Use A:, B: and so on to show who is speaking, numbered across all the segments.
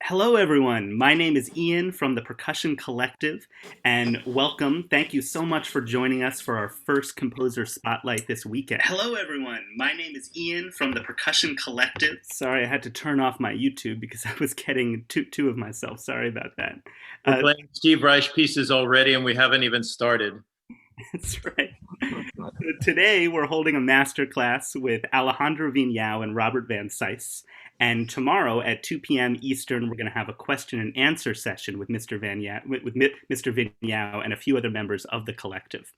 A: Hello, everyone. My name is Ian from the Percussion Collective, and welcome. Thank you so much for joining us for our first Composer Spotlight this weekend. Hello, everyone. My name is Ian from the Percussion Collective. Sorry, I had to turn off my YouTube because I was getting two of myself. Sorry about that.
B: We're playing Steve Reich pieces already, and we haven't even started.
A: That's right. Today, we're holding a masterclass with Alejandro Viñao and Robert van Sice. And tomorrow at 2 p.m. Eastern, we're going to have a question and answer session with Mr. Viñao and a few other members of the collective.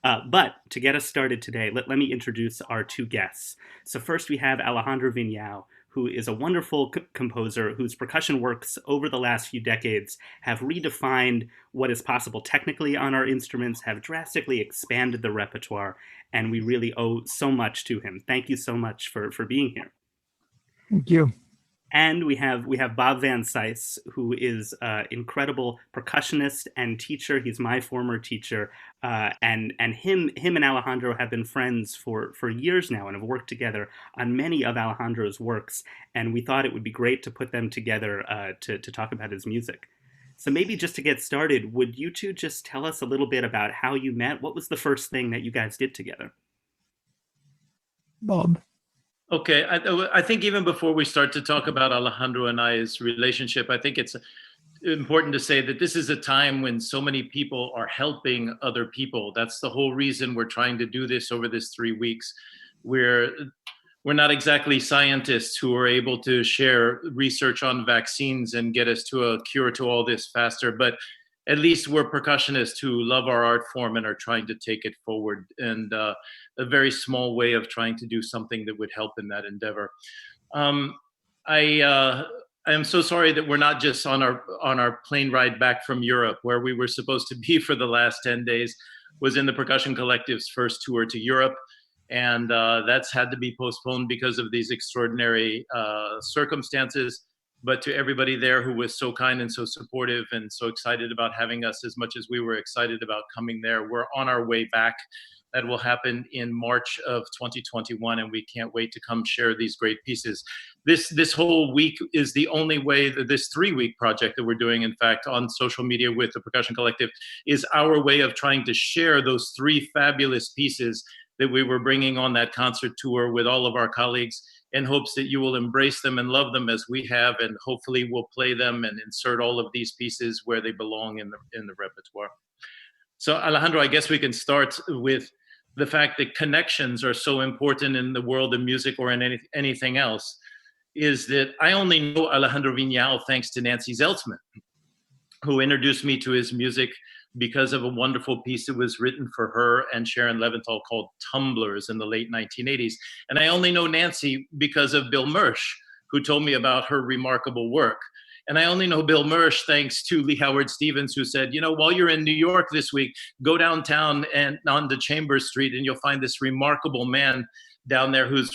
A: But to get us started today, let me introduce our two guests. So first we have Alejandro Viñao, who is a wonderful composer whose percussion works over the last few decades have redefined what is possible technically on our instruments, have drastically expanded the repertoire, and we really owe so much to him. Thank you so much for being here.
C: Thank you.
A: And we have Bob van Sice, who is an incredible percussionist and teacher. He's my former teacher, and him and Alejandro have been friends for years now and have worked together on many of Alejandro's works. And we thought it would be great to put them together to talk about his music. So maybe just to get started, would you two just tell us a little bit about how you met? What was the first thing that you guys did together?
C: Bob.
B: Okay, I think even before we start to talk about Alejandro and I's relationship, I think it's important to say that this is a time when so many people are helping other people. That's the whole reason we're trying to do this over this 3 weeks. We're not exactly scientists who are able to share research on vaccines and get us to a cure to all this faster, but at least we're percussionists who love our art form and are trying to take it forward, and a very small way of trying to do something that would help in that endeavor. I am so sorry that we're not just on our plane ride back from Europe, where we were supposed to be for the last 10 days, was in the Percussion Collective's first tour to Europe. And that's had to be postponed because of these extraordinary circumstances. But to everybody there who was so kind and so supportive and so excited about having us as much as we were excited about coming there, we're on our way back. That will happen in March of 2021, and we can't wait to come share these great pieces. This whole week is the only way that this 3-week project that we're doing, in fact, on social media with the Percussion Collective, is our way of trying to share those 3 fabulous pieces that we were bringing on that concert tour with all of our colleagues, in hopes that you will embrace them and love them as we have, and hopefully we'll play them and insert all of these pieces where they belong in the repertoire. So Alejandro, I guess we can start with the fact that connections are so important in the world of music or in anything else, is that I only know Alejandro Viñao thanks to Nancy Zeltzman, who introduced me to his music because of a wonderful piece that was written for her and Sharon Leventhal called Tumblers in the late 1980s. And I only know Nancy because of Bill Mersch, who told me about her remarkable work. And I only know Bill Mersch thanks to Lee Howard Stevens, who said, you know, while you're in New York this week, go downtown and on to Chambers Street and you'll find this remarkable man down there who's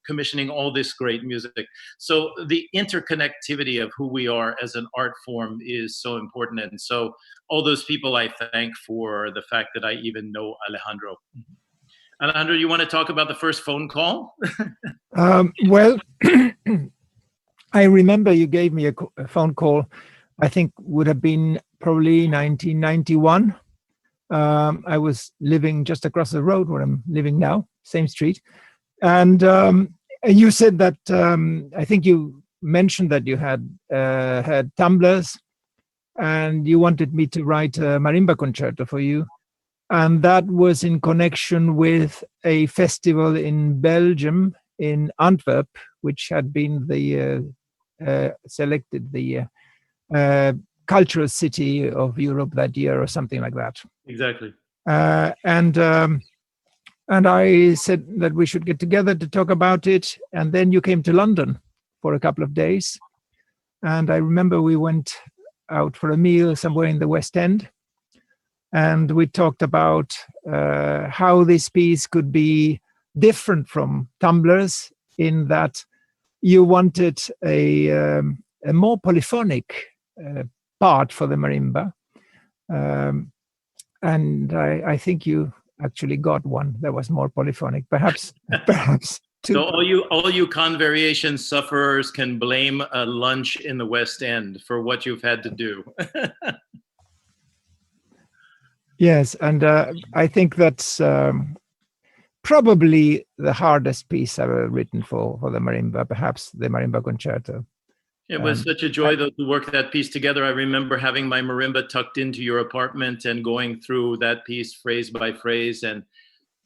B: commissioning all this great music. So the interconnectivity of who we are as an art form is so important. And so all those people I thank for the fact that I even know Alejandro. Alejandro, you want to talk about the first phone call?
C: Well, I remember you gave me a phone call, I think would have been probably 1991. I was living just across the road where I'm living now, same street. And you said that, I think you mentioned that you had tumblers and you wanted me to write a marimba concerto for you. And that was in connection with a festival in Belgium, in Antwerp, which had been selected the cultural city of Europe that year or something like that.
B: Exactly.
C: And I said that we should get together to talk about it. And then you came to London for a couple of days. And I remember we went out for a meal somewhere in the West End. And we talked about how this piece could be different from tumblers, in that you wanted a more polyphonic part for the marimba. And I think you actually got one that was more polyphonic. Perhaps
B: So all you con variation sufferers can blame a lunch in the West End for what you've had to do.
C: Yes, and I think that's probably the hardest piece I've ever written for the marimba, perhaps the marimba concerto.
B: It was such a joy though to work that piece together. I remember having my marimba tucked into your apartment and going through that piece phrase by phrase, and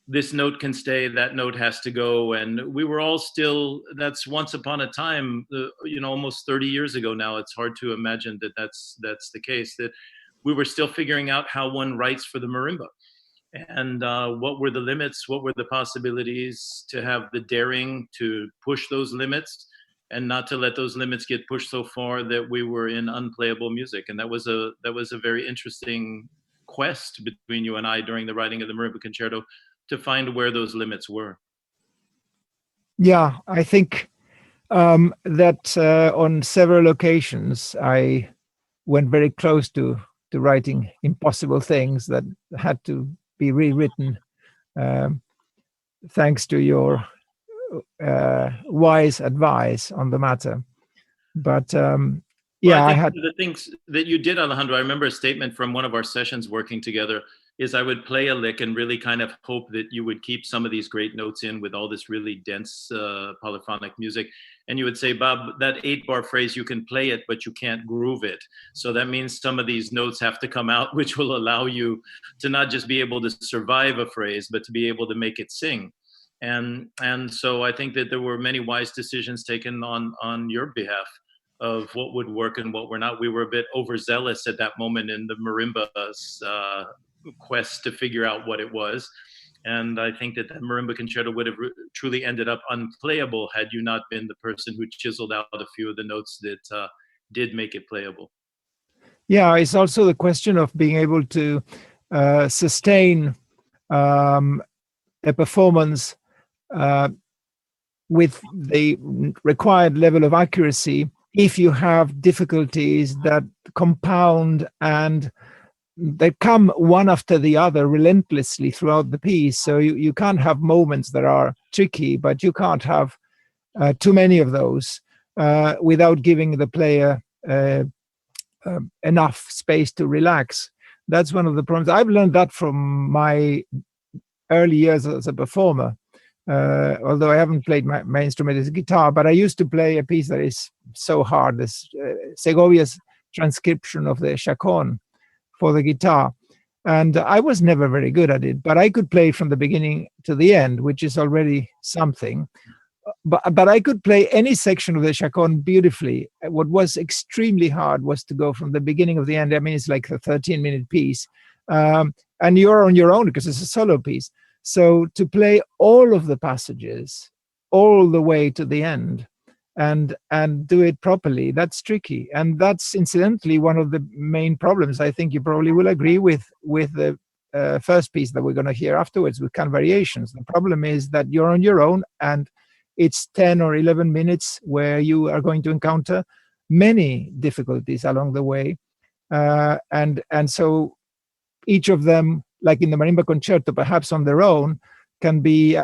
B: this note can stay, that note has to go. And we were all still, that's once upon a time, almost 30 years ago now. It's hard to imagine that that's the case, that we were still figuring out how one writes for the marimba. And what were the limits? What were the possibilities to have the daring to push those limits and not to let those limits get pushed so far that we were in unplayable music? And that was a very interesting quest between you and I during the writing of the marimba concerto, to find where those limits were.
C: Yeah, I think that on several occasions I went very close to writing impossible things that had to be rewritten, thanks to your wise advice on the matter. But I had
B: the things that you did, Alejandro. I remember a statement from one of our sessions working together. Is I would play a lick and really kind of hope that you would keep some of these great notes in with all this really dense polyphonic music. And you would say, Bob, that 8-bar phrase, you can play it, but you can't groove it. So that means some of these notes have to come out, which will allow you to not just be able to survive a phrase, but to be able to make it sing. And so I think that there were many wise decisions taken on your behalf of what would work and what were not. We were a bit overzealous at that moment in the marimba's quest to figure out what it was. And I think that marimba concerto would have truly ended up unplayable had you not been the person who chiseled out a few of the notes that did make it playable.
C: Yeah, it's also the question of being able to sustain a performance with the required level of accuracy if you have difficulties that compound and they come one after the other relentlessly throughout the piece. So you can't have moments that are tricky, but you can't have too many of those without giving the player enough space to relax. That's one of the problems. I've learned that from my early years as a performer, although I haven't played my instrument as a guitar, but I used to play a piece that is so hard, this Segovia's transcription of the Chaconne for the guitar. And I was never very good at it, but I could play from the beginning to the end, which is already something. But I could play any section of the Chaconne beautifully. What was extremely hard was to go from the beginning of the end. I mean, it's like a 13-minute piece. And you're on your own because it's a solo piece. So to play all of the passages all the way to the end and do it properly, that's tricky. And that's incidentally one of the main problems. I think you probably will agree with the first piece that we're going to hear afterwards with can variations. The problem is that you're on your own and it's 10 or 11 minutes where you are going to encounter many difficulties along the way. And so each of them, like in the marimba concerto, perhaps on their own, can be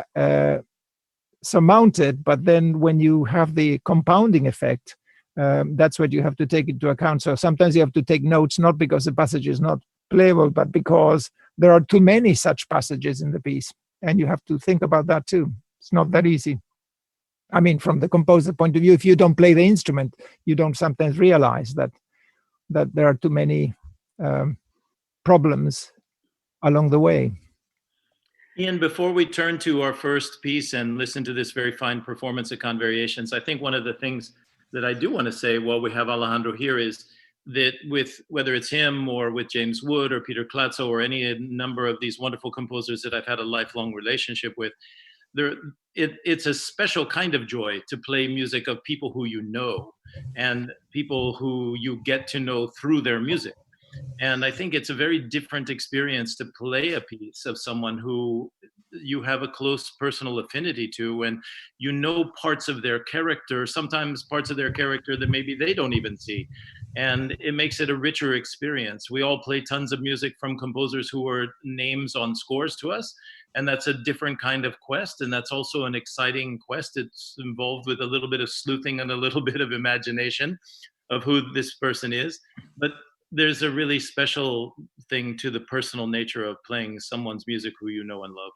C: surmounted. But then when you have the compounding effect, that's what you have to take into account. So sometimes you have to take notes, not because the passage is not playable, but because there are too many such passages in the piece. And you have to think about that too. It's not that easy. I mean, from the composer point of view, if you don't play the instrument, you don't sometimes realize that there are too many problems along the way.
B: Ian, before we turn to our first piece and listen to this very fine performance of Con Variations, I think one of the things that I do want to say while we have Alejandro here is that with whether it's him or with James Wood or Peter Klatzo or any number of these wonderful composers that I've had a lifelong relationship with, it's a special kind of joy to play music of people who you know and people who you get to know through their music. And I think it's a very different experience to play a piece of someone who you have a close personal affinity to, and you know parts of their character, sometimes parts of their character that maybe they don't even see. And it makes it a richer experience. We all play tons of music from composers who are names on scores to us. And that's a different kind of quest. And that's also an exciting quest. It's involved with a little bit of sleuthing and a little bit of imagination of who this person is. But there's a really special thing to the personal nature of playing someone's music who you know and love.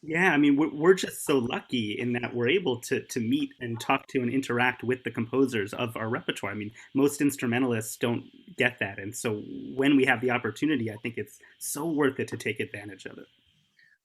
A: Yeah, I mean, we're just so lucky in that we're able to meet and talk to and interact with the composers of our repertoire. I mean, most instrumentalists don't get that. And so when we have the opportunity, I think it's so worth it to take advantage of it.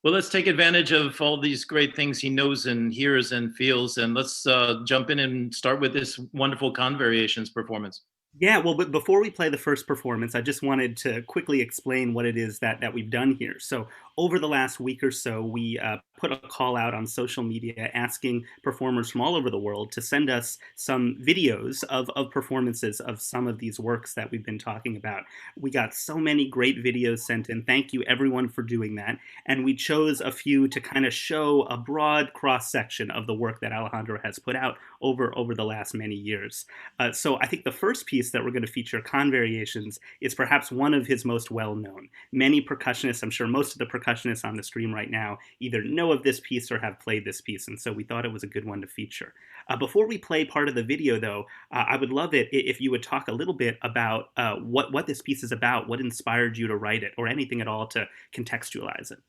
B: Well, let's take advantage of all these great things he knows and hears and feels. And let's jump in and start with this wonderful Con Variations performance.
A: Yeah, well, but before we play the first performance, I just wanted to quickly explain what it is that we've done here. So, over the last week or so, we put a call out on social media asking performers from all over the world to send us some videos of performances of some of these works that we've been talking about. We got so many great videos sent in. Thank you, everyone, for doing that. And we chose a few to kind of show a broad cross section of the work that Alejandro has put out over the last many years. So, I think the first piece that we're going to feature, Con Variations, is perhaps one of his most well-known. Many percussionists, I'm sure most of the percussionists on the stream right now, either know of this piece or have played this piece, and so we thought it was a good one to feature. Before we play part of the video, though, I would love it if you would talk a little bit about what this piece is about, what inspired you to write it, or anything at all to contextualize it.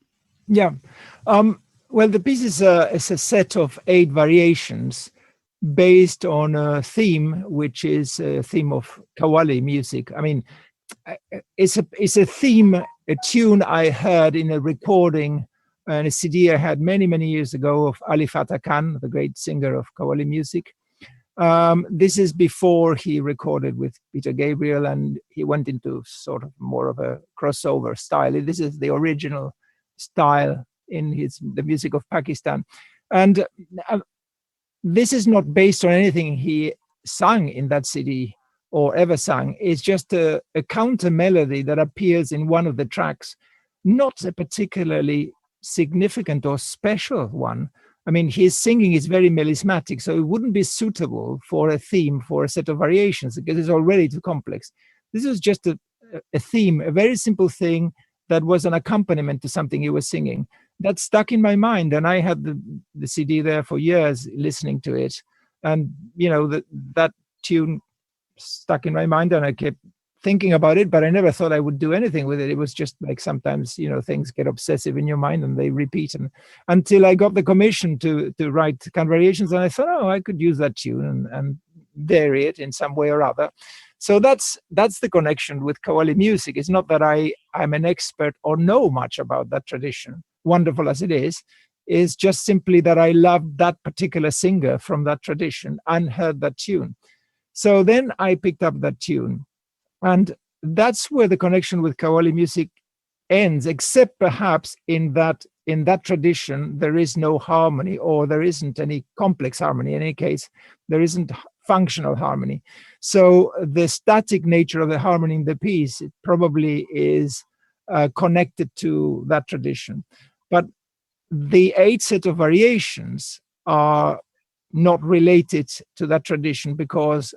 C: Yeah. Well, the piece is a set of 8 variations based on a theme, which is a theme of qawwali music. I mean, it's a theme, a tune I heard in a recording and a CD I had many years ago of Ali Fatah Khan, the great singer of qawwali music. This is before he recorded with Peter Gabriel, and he went into sort of more of a crossover style. This is the original style in the music of Pakistan, and this is not based on anything he sang in that CD or ever sang. It's just a counter melody that appears in one of the tracks, not a particularly significant or special one. I mean, his singing is very melismatic, so it wouldn't be suitable for a theme for a set of variations because it's already too complex. This is just a theme, a very simple thing that was an accompaniment to something he was singing. That stuck in my mind, and I had the CD there for years listening to it. And, you know, that tune stuck in my mind, and I kept thinking about it, but I never thought I would do anything with it. It was just like sometimes, you know, things get obsessive in your mind and they repeat. And until I got the commission to write Con Variations, and I thought, oh, I could use that tune and vary it in some way or other. So that's the connection with qawwali music. It's not that I'm an expert or know much about that tradition, wonderful as it is just simply that I loved that particular singer from that tradition and heard that tune. So then I picked up that tune. And that's where the connection with qawwali music ends, except perhaps in that tradition, there is no harmony, or there isn't any complex harmony. In any case, there isn't functional harmony. So the static nature of the harmony in the piece, it probably is connected to that tradition. But the 8 set of variations are not related to that tradition because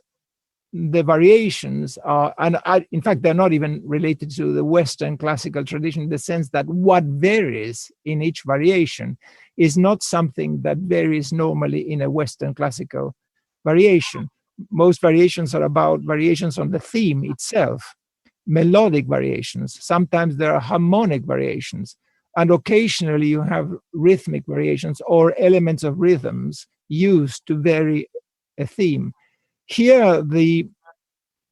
C: the variations are, and in fact, they're not even related to the Western classical tradition in the sense that what varies in each variation is not something that varies normally in a Western classical variation. Most variations are about variations on the theme itself, melodic variations. Sometimes there are harmonic variations, and occasionally you have rhythmic variations or elements of rhythms used to vary a theme. Here, the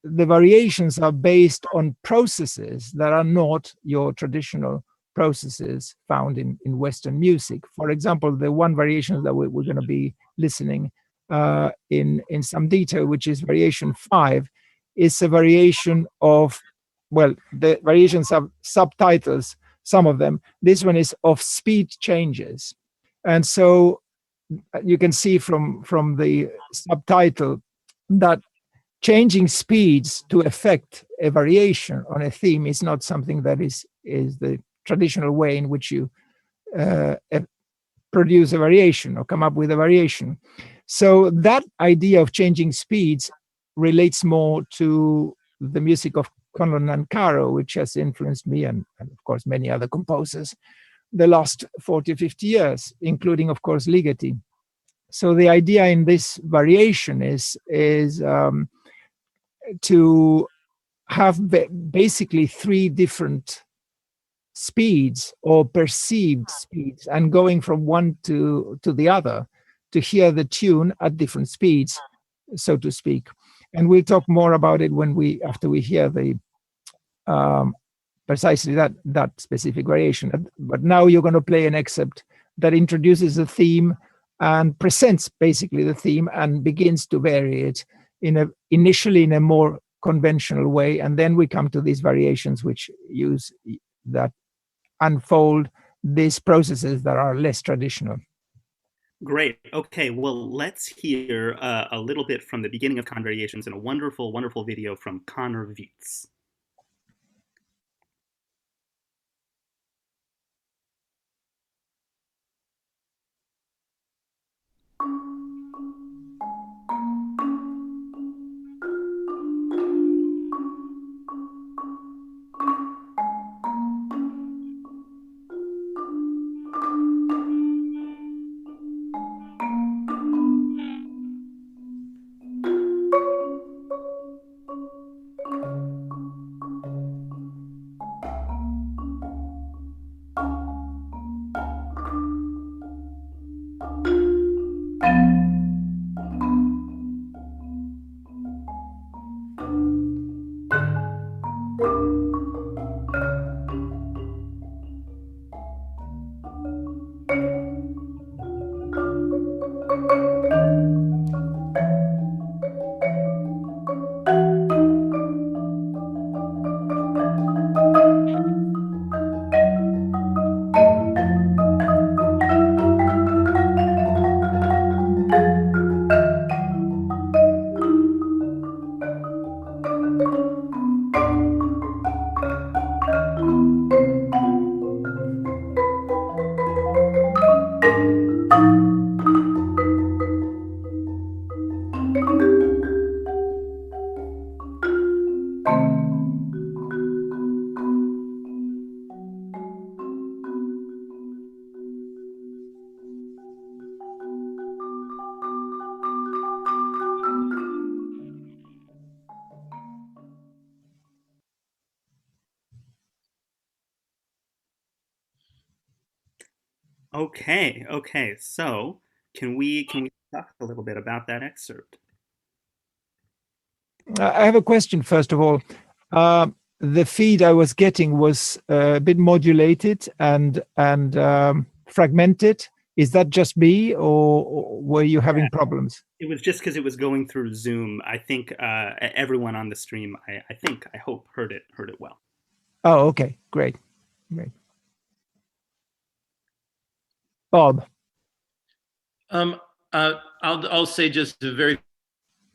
C: variations are based on processes that are not your traditional processes found in Western music. For example, the one variation that we're going to be listening in some detail, which is variation 5, is a variation of, well, the variations have subtitles, some of them. This one is of speed changes. And so you can see from the subtitle that changing speeds to affect a variation on a theme is not something that is the traditional way in which you produce a variation or come up with a variation. So that idea of changing speeds relates more to the music of Conlon Nancaro, which has influenced me and of course many other composers. the last 40, 50 years, including, of course, Ligeti. So the idea in this variation is to have basically three different speeds or perceived speeds, and going from one to the other to hear the tune at different speeds, so to speak. And we'll talk more about it after we hear the precisely that specific variation. But now you're going to play an excerpt that introduces a theme and presents basically the theme and begins to vary it initially in a more conventional way, and then we come to these variations which unfold these processes that are less traditional.
A: Great. Okay, well, let's hear a little bit from the beginning of Con Variations in a wonderful, wonderful video from Connor Viets. Okay. So can we talk a little bit about that excerpt?
C: I have a question, first of all. The feed I was getting was a bit modulated and fragmented. Is that just me, or were you having problems?
A: It was just because it was going through Zoom. I think everyone on the stream, I hope heard it well.
C: Oh, okay, great. Bob.
B: I'll say just a very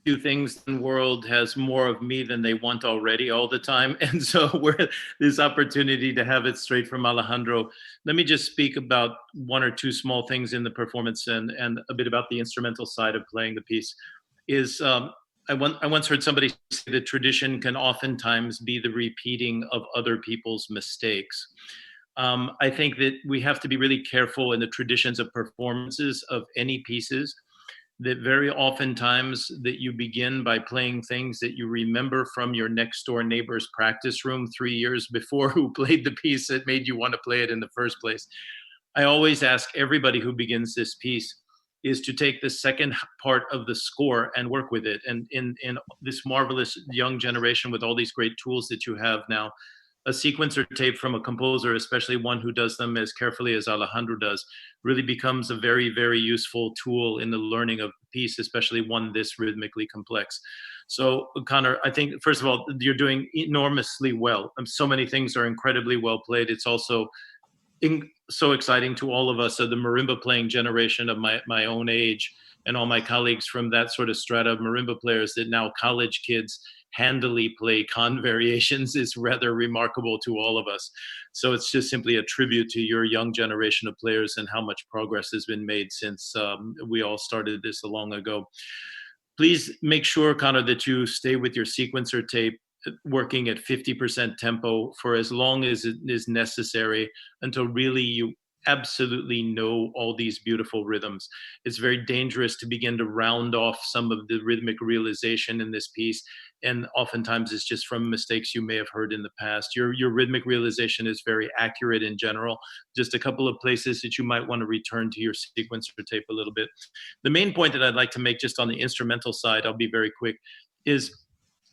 B: few things. The world has more of me than they want already all the time, and so we're this opportunity to have it straight from Alejandro. Let me just speak about one or two small things in the performance and a bit about the instrumental side of playing the piece. I once heard somebody say that tradition can oftentimes be the repeating of other people's mistakes. I think that we have to be really careful in the traditions of performances of any pieces, that very oftentimes that you begin by playing things that you remember from your next door neighbor's practice room 3 years before, who played the piece that made you want to play it in the first place. I always ask everybody who begins this piece is to take the second part of the score and work with it. And in this marvelous young generation with all these great tools that you have now, a sequencer tape from a composer, especially one who does them as carefully as Alejandro does, really becomes a very, very useful tool in the learning of the piece, especially one this rhythmically complex. So, Connor, I think, first of all, you're doing enormously well. So many things are incredibly well played. It's also so exciting to all of us, the marimba playing generation of my own age, and all my colleagues from that sort of strata of marimba players, that now college kids handily play con variations is rather remarkable to all of us. So it's just simply a tribute to your young generation of players and how much progress has been made since we all started this long ago. Please make sure, Connor, that you stay with your sequencer tape working at 50% tempo for as long as it is necessary, until really absolutely know all these beautiful rhythms. It's very dangerous to begin to round off some of the rhythmic realization in this piece. And oftentimes it's just from mistakes you may have heard in the past. Your rhythmic realization is very accurate in general. Just a couple of places that you might want to return to your sequencer tape a little bit. The main point that I'd like to make just on the instrumental side, I'll be very quick, is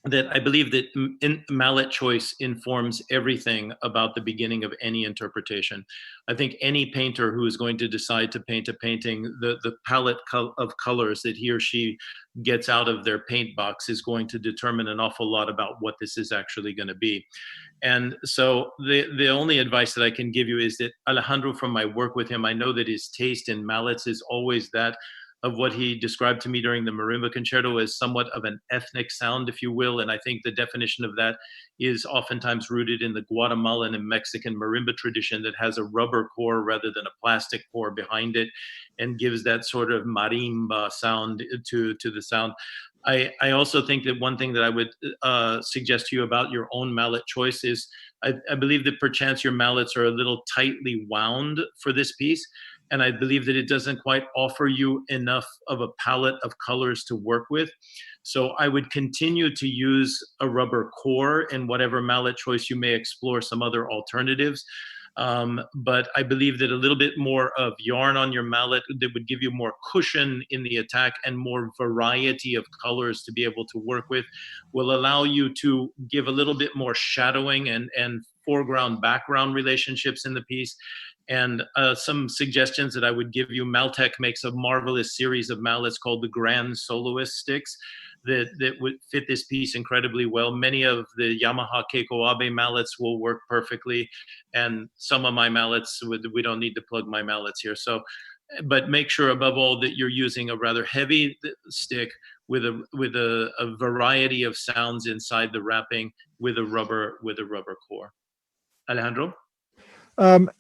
B: that I believe that mallet choice informs everything about the beginning of any interpretation. I think any painter who is going to decide to paint a painting, the palette of colors that he or she gets out of their paint box is going to determine an awful lot about what this is actually going to be. And so the only advice that I can give you is that Alejandro, from my work with him, I know that his taste in mallets is always that of what he described to me during the marimba concerto as somewhat of an ethnic sound, if you will. And I think the definition of that is oftentimes rooted in the Guatemalan and Mexican marimba tradition that has a rubber core rather than a plastic core behind it, and gives that sort of marimba sound to the sound. I also think that one thing that I would suggest to you about your own mallet choice is I believe that perchance your mallets are a little tightly wound for this piece. And I believe that it doesn't quite offer you enough of a palette of colors to work with. So I would continue to use a rubber core in whatever mallet choice you may explore some other alternatives. But I believe that a little bit more of yarn on your mallet that would give you more cushion in the attack and more variety of colors to be able to work with will allow you to give a little bit more shadowing and foreground background relationships in the piece. And some suggestions that I would give you: Maltec makes a marvelous series of mallets called the Grand Soloist sticks that would fit this piece incredibly well. Many of the Yamaha Keiko Abe mallets will work perfectly, and some of my mallets, we don't need to plug my mallets here. So, but make sure above all that you're using a rather heavy stick with a variety of sounds inside the wrapping with a rubber core. Alejandro?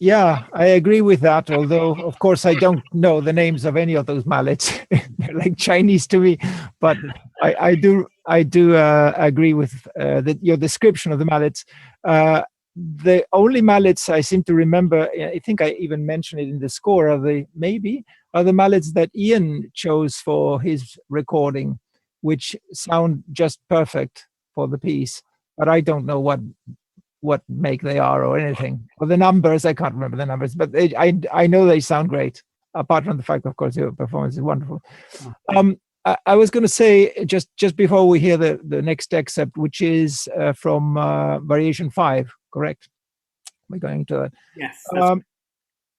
C: Yeah, I agree with that. Although, of course, I don't know the names of any of those mallets. They're like Chinese to me. But I do agree with your description of the mallets. The only mallets I seem to remember, I think I even mentioned it in the score, are the mallets that Ian chose for his recording, which sound just perfect for the piece. But I don't know what make they are or anything, or the numbers. I can't remember the numbers, but I know they sound great, apart from the fact, of course, your performance is wonderful. I was going to say just before we hear the next excerpt, which is from variation 5, correct? We're going to it.
A: Yes.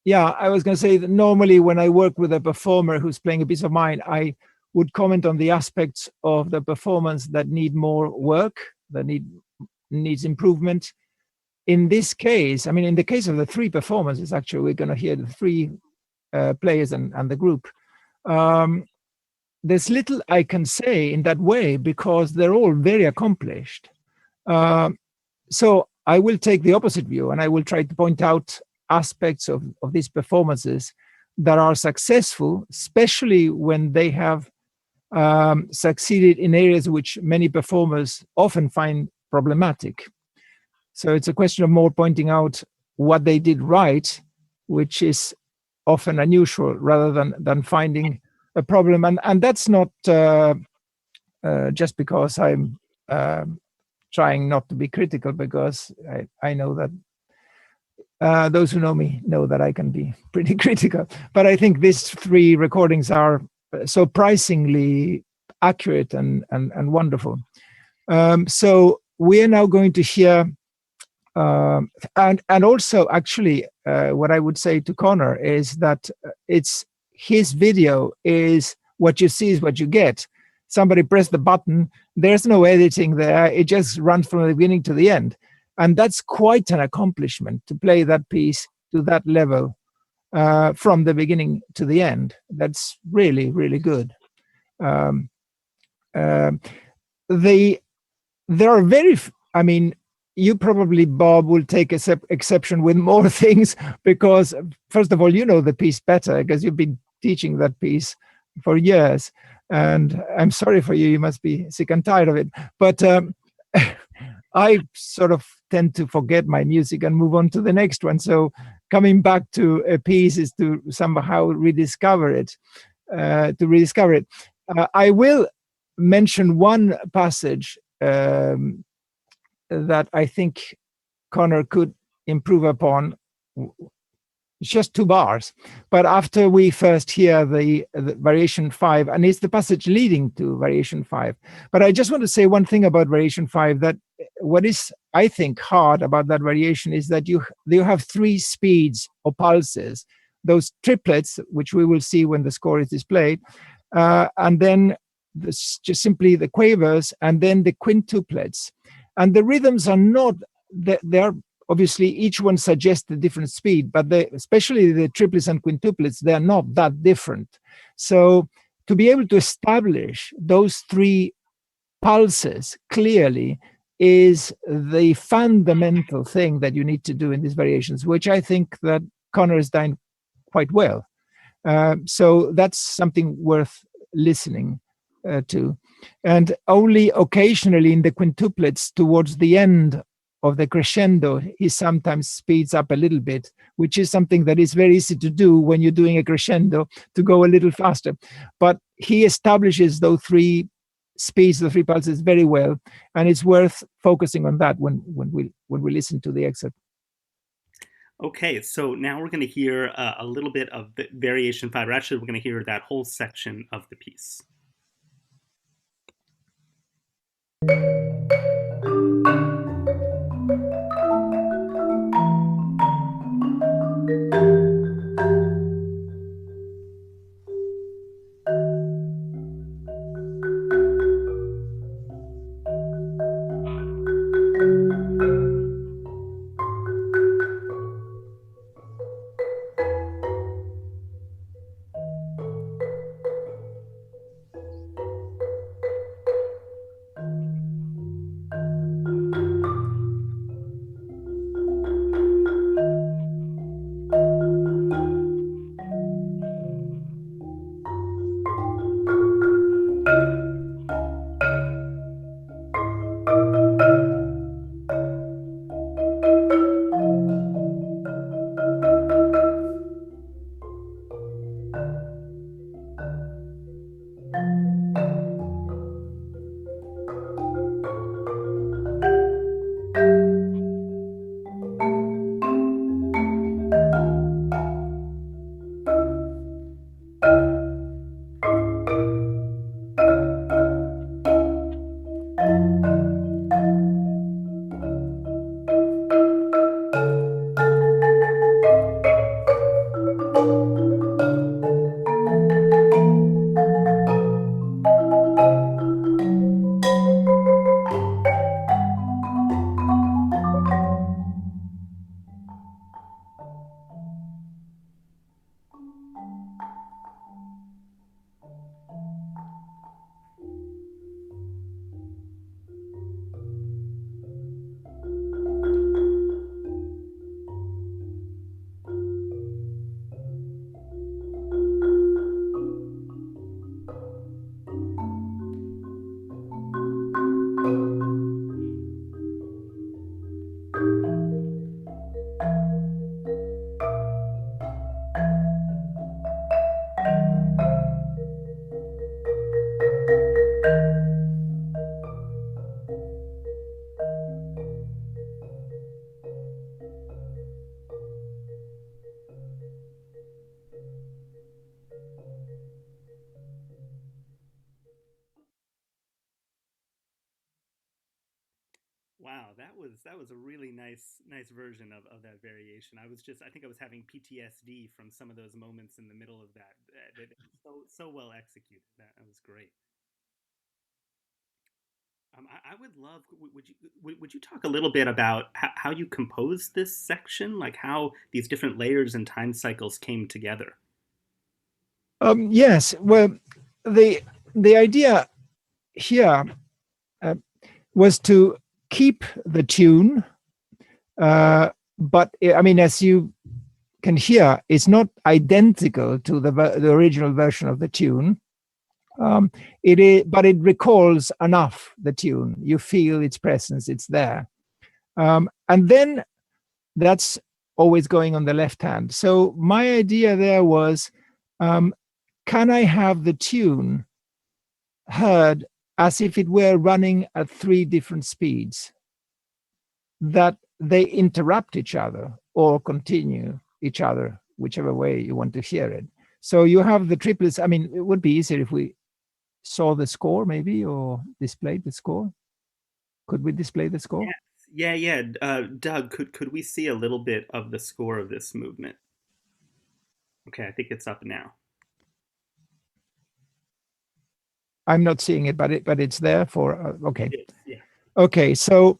C: Yeah, I was going to say that normally when I work with a performer who's playing a piece of mine, I would comment on the aspects of the performance that need more work, that needs improvement. In this case, I mean, in the case of the 3 performances, actually, we're going to hear the 3 players and the group. There's little I can say in that way because they're all very accomplished. So I will take the opposite view, and I will try to point out aspects of these performances that are successful, especially when they have succeeded in areas which many performers often find problematic. So it's a question of more pointing out what they did right, which is often unusual, rather than finding a problem. And that's not just because I'm trying not to be critical, because I know that those who know me know that I can be pretty critical. But I think these 3 recordings are surprisingly accurate and wonderful. So we are now going to hear, and also actually what I would say to Connor is that it's his video is what you see is what you get. Somebody press the button, there's no editing there, it just runs from the beginning to the end. And that's quite an accomplishment to play that piece to that level from the beginning to the end. That's really, really good. There are very, I mean, you probably, Bob, will take exception with more things because, first of all, you know the piece better because you've been teaching that piece for years. And I'm sorry for you, you must be sick and tired of it. But I sort of tend to forget my music and move on to the next one. So coming back to a piece is to somehow rediscover it. I will mention one passage that I think Connor could improve upon. It's just 2 bars, but after we first hear the variation 5, and it's the passage leading to variation 5. But I just want to say one thing about variation 5, that what is, I think, hard about that variation is that you have 3 speeds or pulses, those triplets, which we will see when the score is displayed, and then just simply the quavers, and then the quintuplets. And the rhythms are not, they're obviously each one suggests a different speed, but especially the triplets and quintuplets, they're not that different. So to be able to establish those 3 pulses clearly is the fundamental thing that you need to do in these variations, which I think that Connor has done quite well. So that's something worth listening to. And only occasionally in the quintuplets towards the end of the crescendo, he sometimes speeds up a little bit, which is something that is very easy to do when you're doing a crescendo, to go a little faster. But he establishes those 3 speeds, the 3 pulses, very well, and it's worth focusing on that when we listen to the excerpt.
A: Okay, so now we're going to hear a little bit of the variation 5. Or actually, we're going to hear that whole section of the piece. Wow, that was a really nice version of that variation. I think I was having PTSD from some of those moments in the middle of that. So well executed. That was great. I would love. Would you talk a little bit about how you composed this section, like how these different layers and time cycles came together?
C: Yes. Well, the idea here was to keep the tune, but I mean, as you can hear, it's not identical to the original version of the tune. It is, but it recalls enough the tune. You feel its presence; it's there. And then that's always going on the left hand. So my idea there was, can I have the tune heard as if it were running at 3 different speeds, that they interrupt each other or continue each other, whichever way you want to hear it. So you have the triplets. I mean, it would be easier if we saw the score maybe, or displayed the score. Could we display the score?
A: Yeah. Doug, could we see a little bit of the score of this movement? Okay, I think it's up now.
C: I'm not seeing it, but it's there for okay.
A: Yeah.
C: Okay, so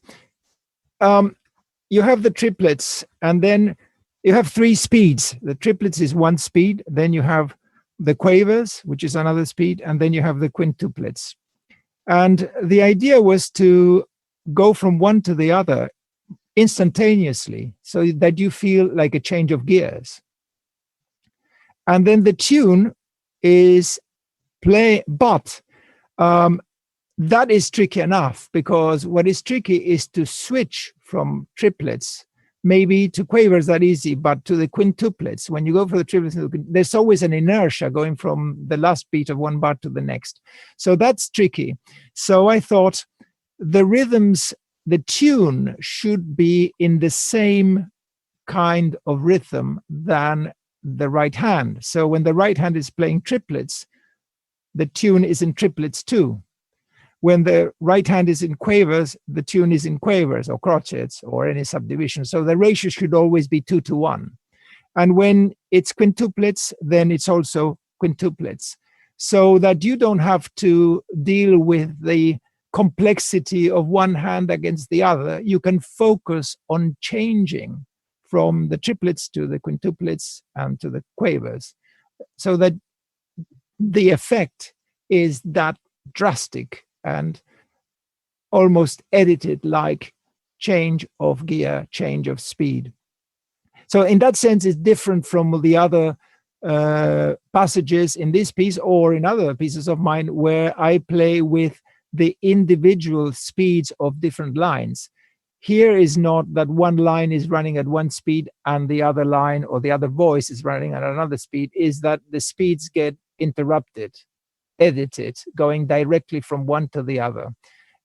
C: you have the triplets, and then you have 3 speeds. The triplets is 1 speed, then you have the quavers, which is another speed, and then you have the quintuplets. And the idea was to go from one to the other instantaneously, so that you feel like a change of gears. And then the tune is play, but that is tricky enough, because what is tricky is to switch from triplets, maybe to quavers, that easy, but to the quintuplets. When you go for the triplets, there's always an inertia going from the last beat of one bar to the next. So that's tricky. So I thought the rhythms, the tune should be in the same kind of rhythm than the right hand. So when the right hand is playing triplets, the tune is in triplets too. When the right hand is in quavers, the tune is in quavers or crotchets or any subdivision. So the ratio should always be 2 to 1. And when it's quintuplets, then it's also quintuplets, so that you don't have to deal with the complexity of one hand against the other. You can focus on changing from the triplets to the quintuplets and to the quavers, so that the effect is that drastic and almost edited, like change of gear, change of speed. So in that sense, it's different from the other passages in this piece or in other pieces of mine, where I play with the individual speeds of different lines. Here is not that one line is running at 1 speed and the other line or the other voice is running at another speed, is that the speeds get interrupted, edited, going directly from one to the other.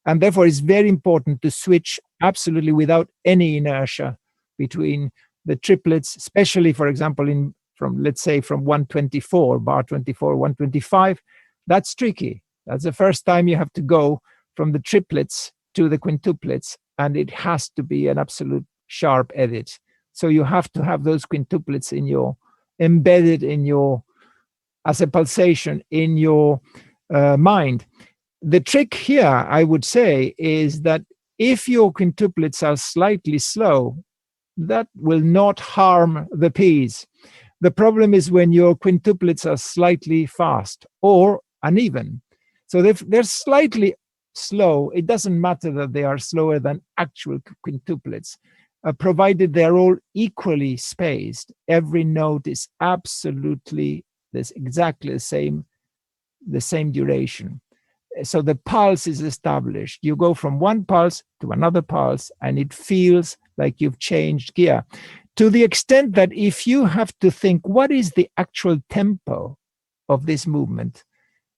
C: And therefore it's very important to switch absolutely without any inertia between the triplets, especially, for example, from, let's say, from 124, bar 24, 125. That's tricky. That's the first time you have to go from the triplets to the quintuplets, and it has to be an absolute sharp edit. So you have to have those quintuplets in your, embedded in your, as a pulsation in your mind. The trick here, I would say, is that if your quintuplets are slightly slow, that will not harm the piece. The problem is when your quintuplets are slightly fast or uneven. So if they're slightly slow, it doesn't matter that they are slower than actual quintuplets, provided they're all equally spaced. Every note is absolutely exactly the same duration. So the pulse is established. You go from one pulse to another pulse, and it feels like you've changed gear, to the extent that if you have to think, what is the actual tempo of this movement,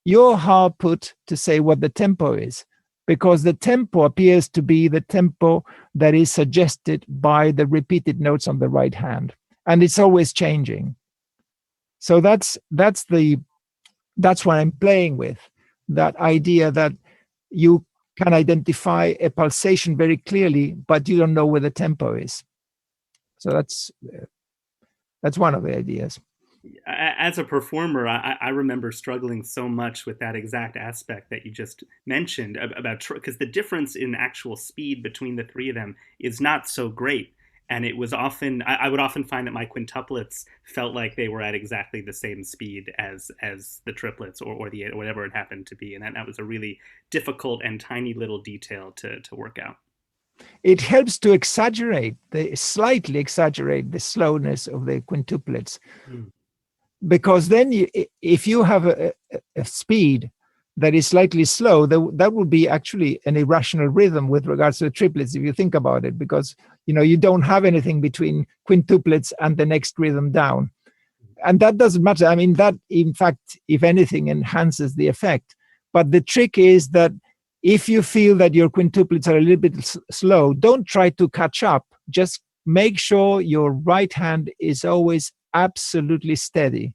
C: you're hard put to say what the tempo is, because the tempo appears to be the tempo that is suggested by the repeated notes on the right hand, and it's always changing. So that's what I'm playing with, that idea that you can identify a pulsation very clearly, but you don't know where the tempo is. So that's one of the ideas.
A: As a performer, I remember struggling so much with that exact aspect that you just mentioned about, because the difference in actual speed between the 3 of them is not so great. And it was often, I would often find that my quintuplets felt like they were at exactly the same speed as the triplets or the whatever it happened to be. And that was a really difficult and tiny little detail to work out.
C: It helps to slightly exaggerate the slowness of the quintuplets. Because then if you have a speed that is slightly slow, that would be actually an irrational rhythm with regards to the triplets, if you think about it, because you don't have anything between quintuplets and the next rhythm down. And that doesn't matter. I mean, that, in fact, if anything, enhances the effect. But the trick is that if you feel that your quintuplets are a little bit slow, don't try to catch up. Just make sure your right hand is always absolutely steady.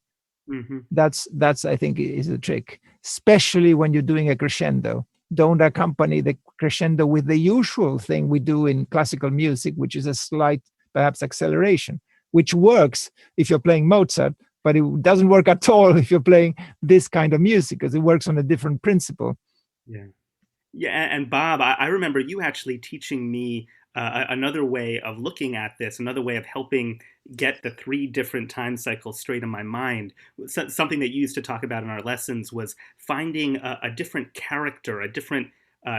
A: Mm-hmm.
C: That's I think is the trick, especially when you're doing a crescendo. Don't accompany the crescendo with the usual thing we do in classical music, which is a slight, perhaps, acceleration, which works if you're playing Mozart, but it doesn't work at all if you're playing this kind of music, because it works on a different principle.
A: Yeah. Yeah, and Bob, I remember you actually teaching me another way of looking at this, another way of helping get the 3 different time cycles straight in my mind. Something that you used to talk about in our lessons was finding a different character, a different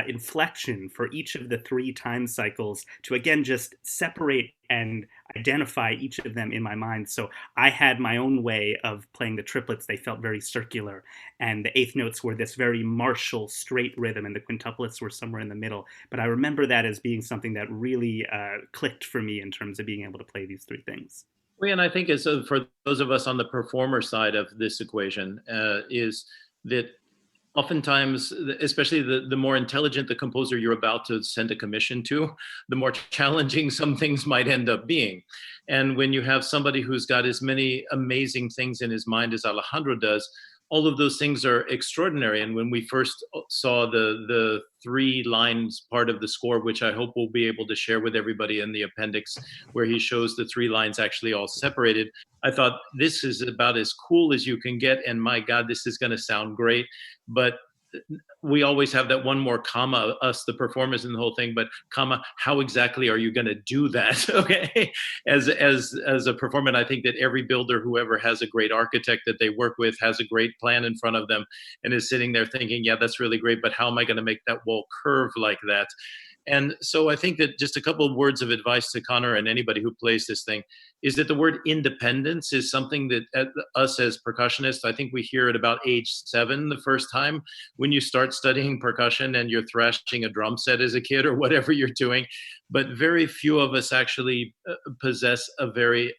A: inflection for each of the 3 time cycles to, again, just separate and identify each of them in my mind. So I had my own way of playing the triplets. They felt very circular, and the 8th notes were this very martial, straight rhythm, and the quintuplets were somewhere in the middle. But I remember that as being something that really clicked for me in terms of being able to play these 3 things.
B: Well, and I think it's for those of us on the performer side of this equation, is that oftentimes, especially the more intelligent the composer you're about to send a commission to, the more challenging some things might end up being. And when you have somebody who's got as many amazing things in his mind as Alejandro does, all of those things are extraordinary. And when we first saw the 3 lines part of the score, which I hope we'll be able to share with everybody in the appendix, where he shows the 3 lines actually all separated, I thought, this is about as cool as you can get. And my God, this is going to sound great. But we always have that one more comma, us, the performers in the whole thing, but comma, how exactly are you going to do that? Okay. As a performer, I think that every builder, whoever has a great architect that they work with, has a great plan in front of them and is sitting there thinking, yeah, that's really great, but how am I going to make that wall curve like that? And so I think that just a couple of words of advice to Connor and anybody who plays this thing is that the word independence is something that us as percussionists, I think we hear it about age 7 the first time when you start studying percussion and you're thrashing a drum set as a kid or whatever you're doing. But very few of us actually possess a very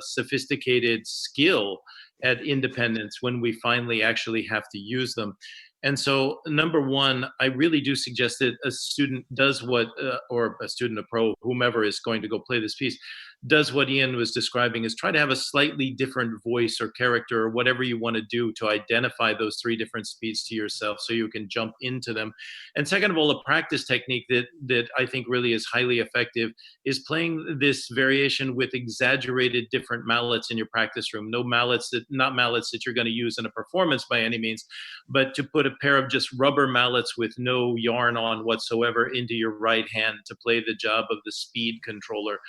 B: sophisticated skill at independence when we finally actually have to use them. And so, number one, I really do suggest that a student does what, or a student, a pro, whomever is going to go play this piece, does what Ian was describing, is try to have a slightly different voice or character or whatever you want to do to identify those 3 different speeds to yourself so you can jump into them. And second of all, a practice technique that I think really is highly effective is playing this variation with exaggerated different mallets in your practice room. Not mallets that you're going to use in a performance by any means, but to put a pair of just rubber mallets with no yarn on whatsoever into your right hand to play the job of the speed controller,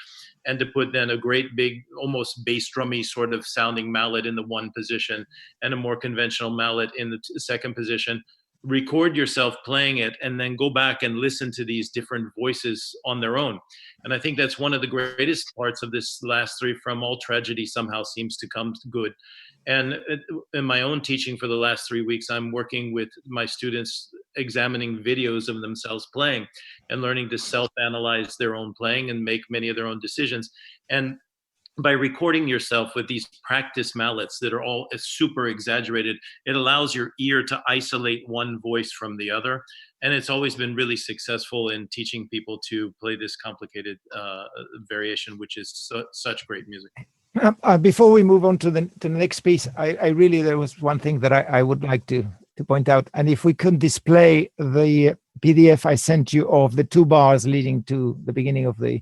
B: and to put then a great big, almost bass drummy sort of sounding mallet in the one position and a more conventional mallet in the second position. Record yourself playing it and then go back and listen to these different voices on their own. And I think that's one of the greatest parts of this last 3, from all tragedy somehow seems to come good. And in my own teaching for the last 3 weeks, I'm working with my students examining videos of themselves playing and learning to self-analyze their own playing and make many of their own decisions. And by recording yourself with these practice mallets that are all super exaggerated, it allows your ear to isolate one voice from the other. And it's always been really successful in teaching people to play this complicated variation, which is such great music.
C: Before we move on to the next piece, I really, there was one thing that I would like to point out. And if we could display the PDF I sent you of the 2 bars leading to the beginning of the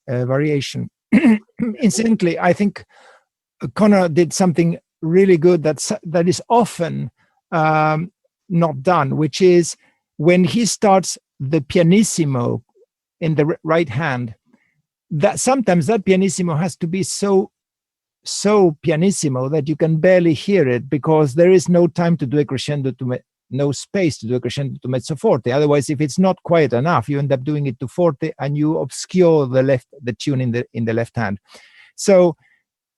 C: variation. Incidentally, I think Connor did something really good that is often not done, which is when he starts the pianissimo in the right hand, that sometimes that pianissimo has to be so pianissimo that you can barely hear it, because there is no time to do a crescendo no space to do a crescendo to mezzo forte. Otherwise, if it's not quiet enough, you end up doing it to forte and you obscure the tune in the left hand. So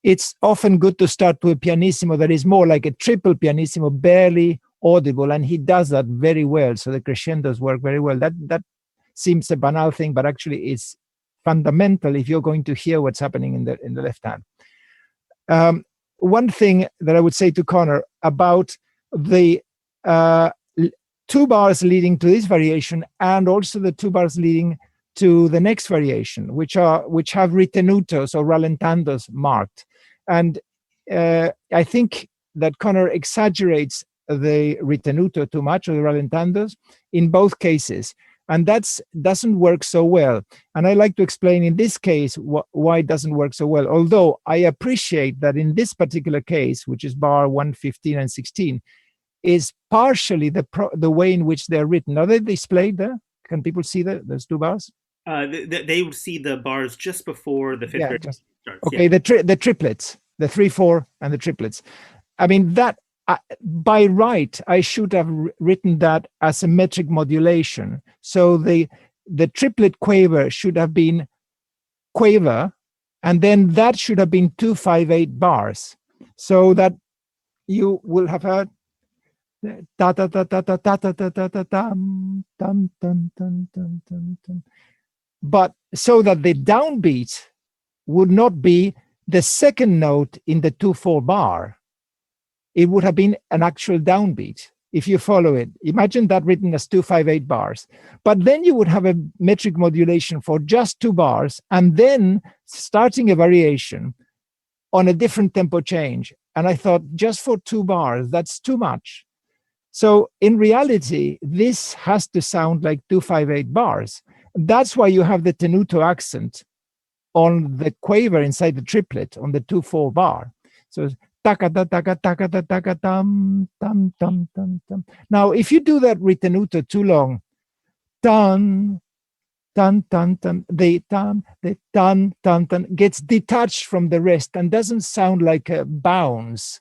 C: it's often good to start to a pianissimo that is more like a triple pianissimo, barely audible, and he does that very well. So the crescendos work very well. That seems a banal thing, but actually it's fundamental if you're going to hear what's happening in the left hand. One thing that I would say to Connor about the 2 bars leading to this variation, and also the 2 bars leading to the next variation, which have ritenutos or rallentandos marked. And I think that Connor exaggerates the ritenuto too much, or the rallentandos, in both cases. And that doesn't work so well. And I like to explain in this case why it doesn't work so well. Although I appreciate that in this particular case, which is bar 115 and 16, is partially the way in which they're written. Are they displayed there? Can people see those 2 bars?
A: They would see the bars just before the 5th variation starts.
C: Okay, yeah. The triplets, the 3, 4, and the triplets. I mean, that by right, I should have written that as a metric modulation. So the triplet quaver should have been quaver, and then that should have been 2, 5, 8 bars, so that you will have heard ta ta ta ta ta ta ta ta ta ta tam tam tam tam tam tam tam. But so that the downbeat would not be the second note in the 2/4 bar. It would have been an actual downbeat if you follow it. Imagine that written as 2/5/8 bars. But then you would have a metric modulation for just 2 bars, and then starting a variation on a different tempo change. And I thought, just for 2 bars, that's too much. So in reality, this has to sound like 2/5/8 bars. That's why you have the tenuto accent on the quaver inside the triplet on the 2/4 bar. So taka ta taka taka ta taka tam tam tam tam tam. Now, if you do that ritenuto too long, tan tan tan tan, the tan tan tan gets detached from the rest and doesn't sound like a bounce,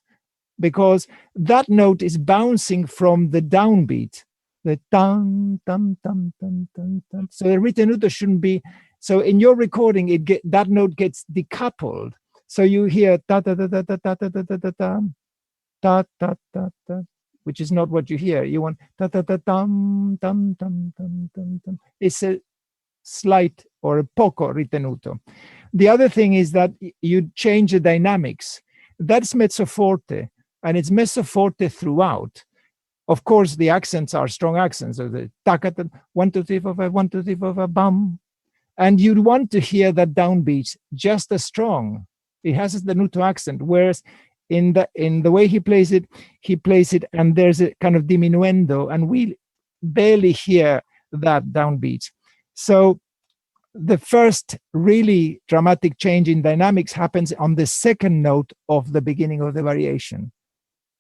C: because that note is bouncing from the downbeat, the tan tam tam tam tam tam. So the ritenuto shouldn't be. So in your recording, that note gets decoupled. So you hear ta ta ta ta ta ta ta ta ta ta ta ta ta, which is not what you hear. You want ta ta ta tam tam tam tam tam tam. It's a slight or a poco ritenuto. The other thing is that you change the dynamics. That's mezzo forte, and it's mezzo forte throughout. Of course, the accents are strong accents. So the ta ta 1 2 3 4 5 1 2 3 4 5 bam, and you'd want to hear that downbeat just as strong. It has the tenuto accent, whereas in the way he plays it, and there's a kind of diminuendo, and we barely hear that downbeat. So the first really dramatic change in dynamics happens on the second note of the beginning of the variation.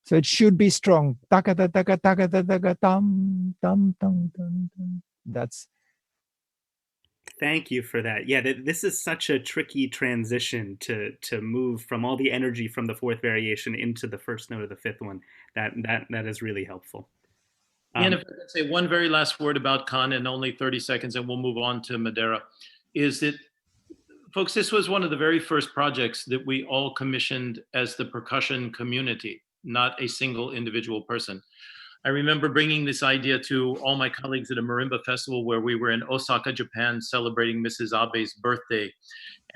C: So it should be strong. Taka ta taka taka ta taka tam tam tam tam tam. That's.
A: Thank you for that. Yeah, this is such a tricky transition to move from all the energy from the 4th variation into the first note of the 5th one. That is really helpful.
B: And if I could say one very last word about Khan in only 30 seconds, and we'll move on to Madera, is that, folks, this was one of the very first projects that we all commissioned as the percussion community, not a single individual person. I remember bringing this idea to all my colleagues at a marimba festival where we were in Osaka, Japan, celebrating Mrs. Abe's birthday,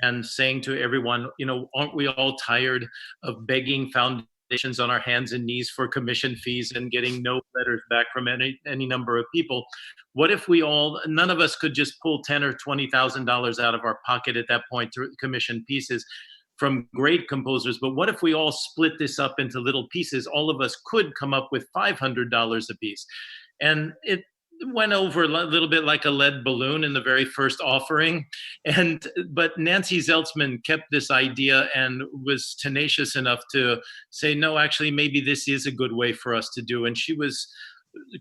B: and saying to everyone, aren't we all tired of begging foundations on our hands and knees for commission fees and getting no letters back from any number of people? What if none of us could just pull $10,000 or $20,000 out of our pocket at that point to commission pieces from great composers? But what if we all split this up into little pieces? All of us could come up with $500 a piece. And it went over a little bit like a lead balloon in the very first offering. But Nancy Zeltzman kept this idea and was tenacious enough to say, no, actually, maybe this is a good way for us to do. And she was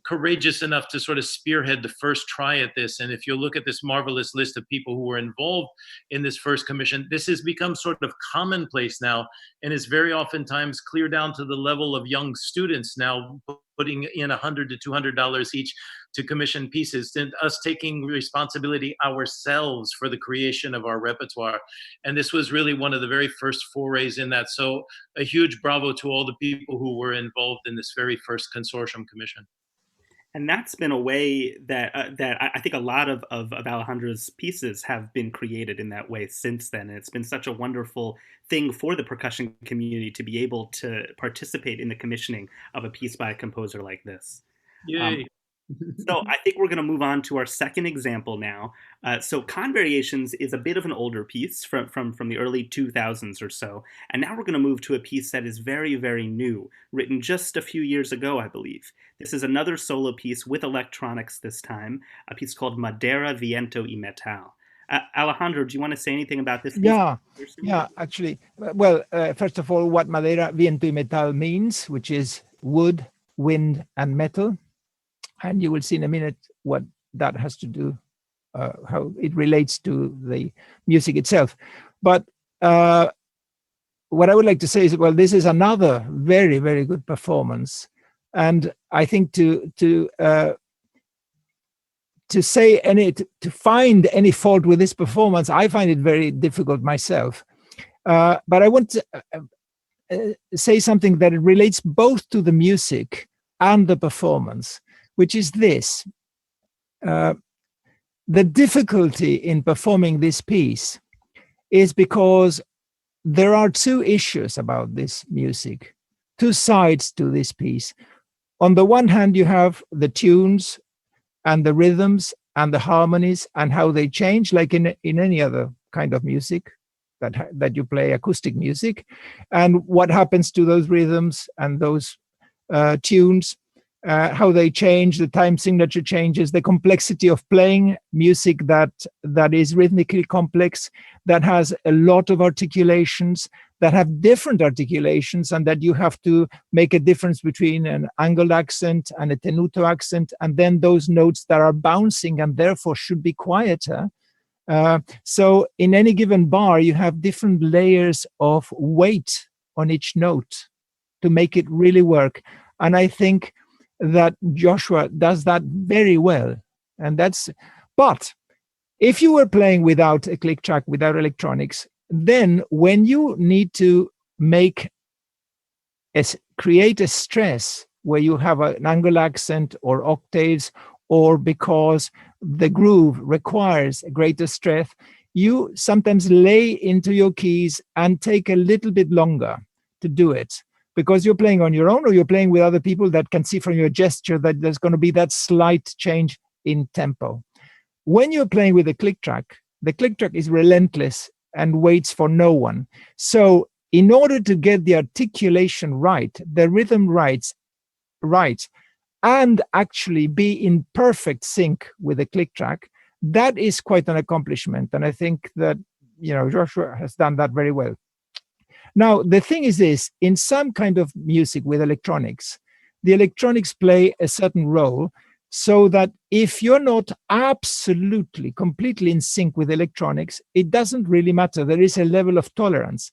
B: courageous enough to sort of spearhead the first try at this. And if you look at this marvelous list of people who were involved in this first commission, this has become sort of commonplace now, and is very oftentimes clear down to the level of young students now putting in $100 to $200 each to commission pieces, and us taking responsibility ourselves for the creation of our repertoire. And this was really one of the very first forays in that. So a huge bravo to all the people who were involved in this very first consortium commission.
A: And that's been a way that that I think a lot of Alejandro's pieces have been created in that way since then. And it's been such a wonderful thing for the percussion community to be able to participate in the commissioning of a piece by a composer like this.
B: Yay.
A: So I think we're going to move on to our second example now. So Con Variations is a bit of an older piece from the early 2000s or so. And now we're going to move to a piece that is very, very new, written just a few years ago, I believe. This is another solo piece with electronics this time, a piece called Madera, Viento y Metal. Alejandro, do you want to say anything about this piece?
C: Yeah, actually. Well, first of all, what Madera, Viento y Metal means, which is wood, wind, and metal. And you will see in a minute what that has to do, how it relates to the music itself. But what I would like to say is, well, this is another very, very good performance. And I think to find any fault with this performance, I find it very difficult myself. But I want to say something that relates both to the music and the performance, which is this. The difficulty in performing this piece is because there are two issues about this music, two sides to this piece. On the one hand, you have the tunes and the rhythms and the harmonies and how they change, like in any other kind of music that you play, acoustic music, and what happens to those rhythms and those tunes, how they change, the time signature changes, the complexity of playing music that is rhythmically complex, that has a lot of articulations, that have different articulations, and that you have to make a difference between an angled accent and a tenuto accent, and then those notes that are bouncing and therefore should be quieter. So in any given bar, you have different layers of weight on each note to make it really work. And I think that Joshua does that very well. But if you were playing without a click track, without electronics, then when you need to create a stress where you have an angle accent or octaves, or because the groove requires a greater strength, you sometimes lay into your keys and take a little bit longer to do it, because you're playing on your own or you're playing with other people that can see from your gesture that there's going to be that slight change in tempo. When you're playing with the click track is relentless and waits for no one. So in order to get the articulation right, the rhythm right, and actually be in perfect sync with the click track, that is quite an accomplishment. And I think that, Joshua has done that very well. Now, the thing is this, in some kind of music with electronics, the electronics play a certain role, so that if you're not absolutely, completely in sync with electronics, it doesn't really matter. There is a level of tolerance.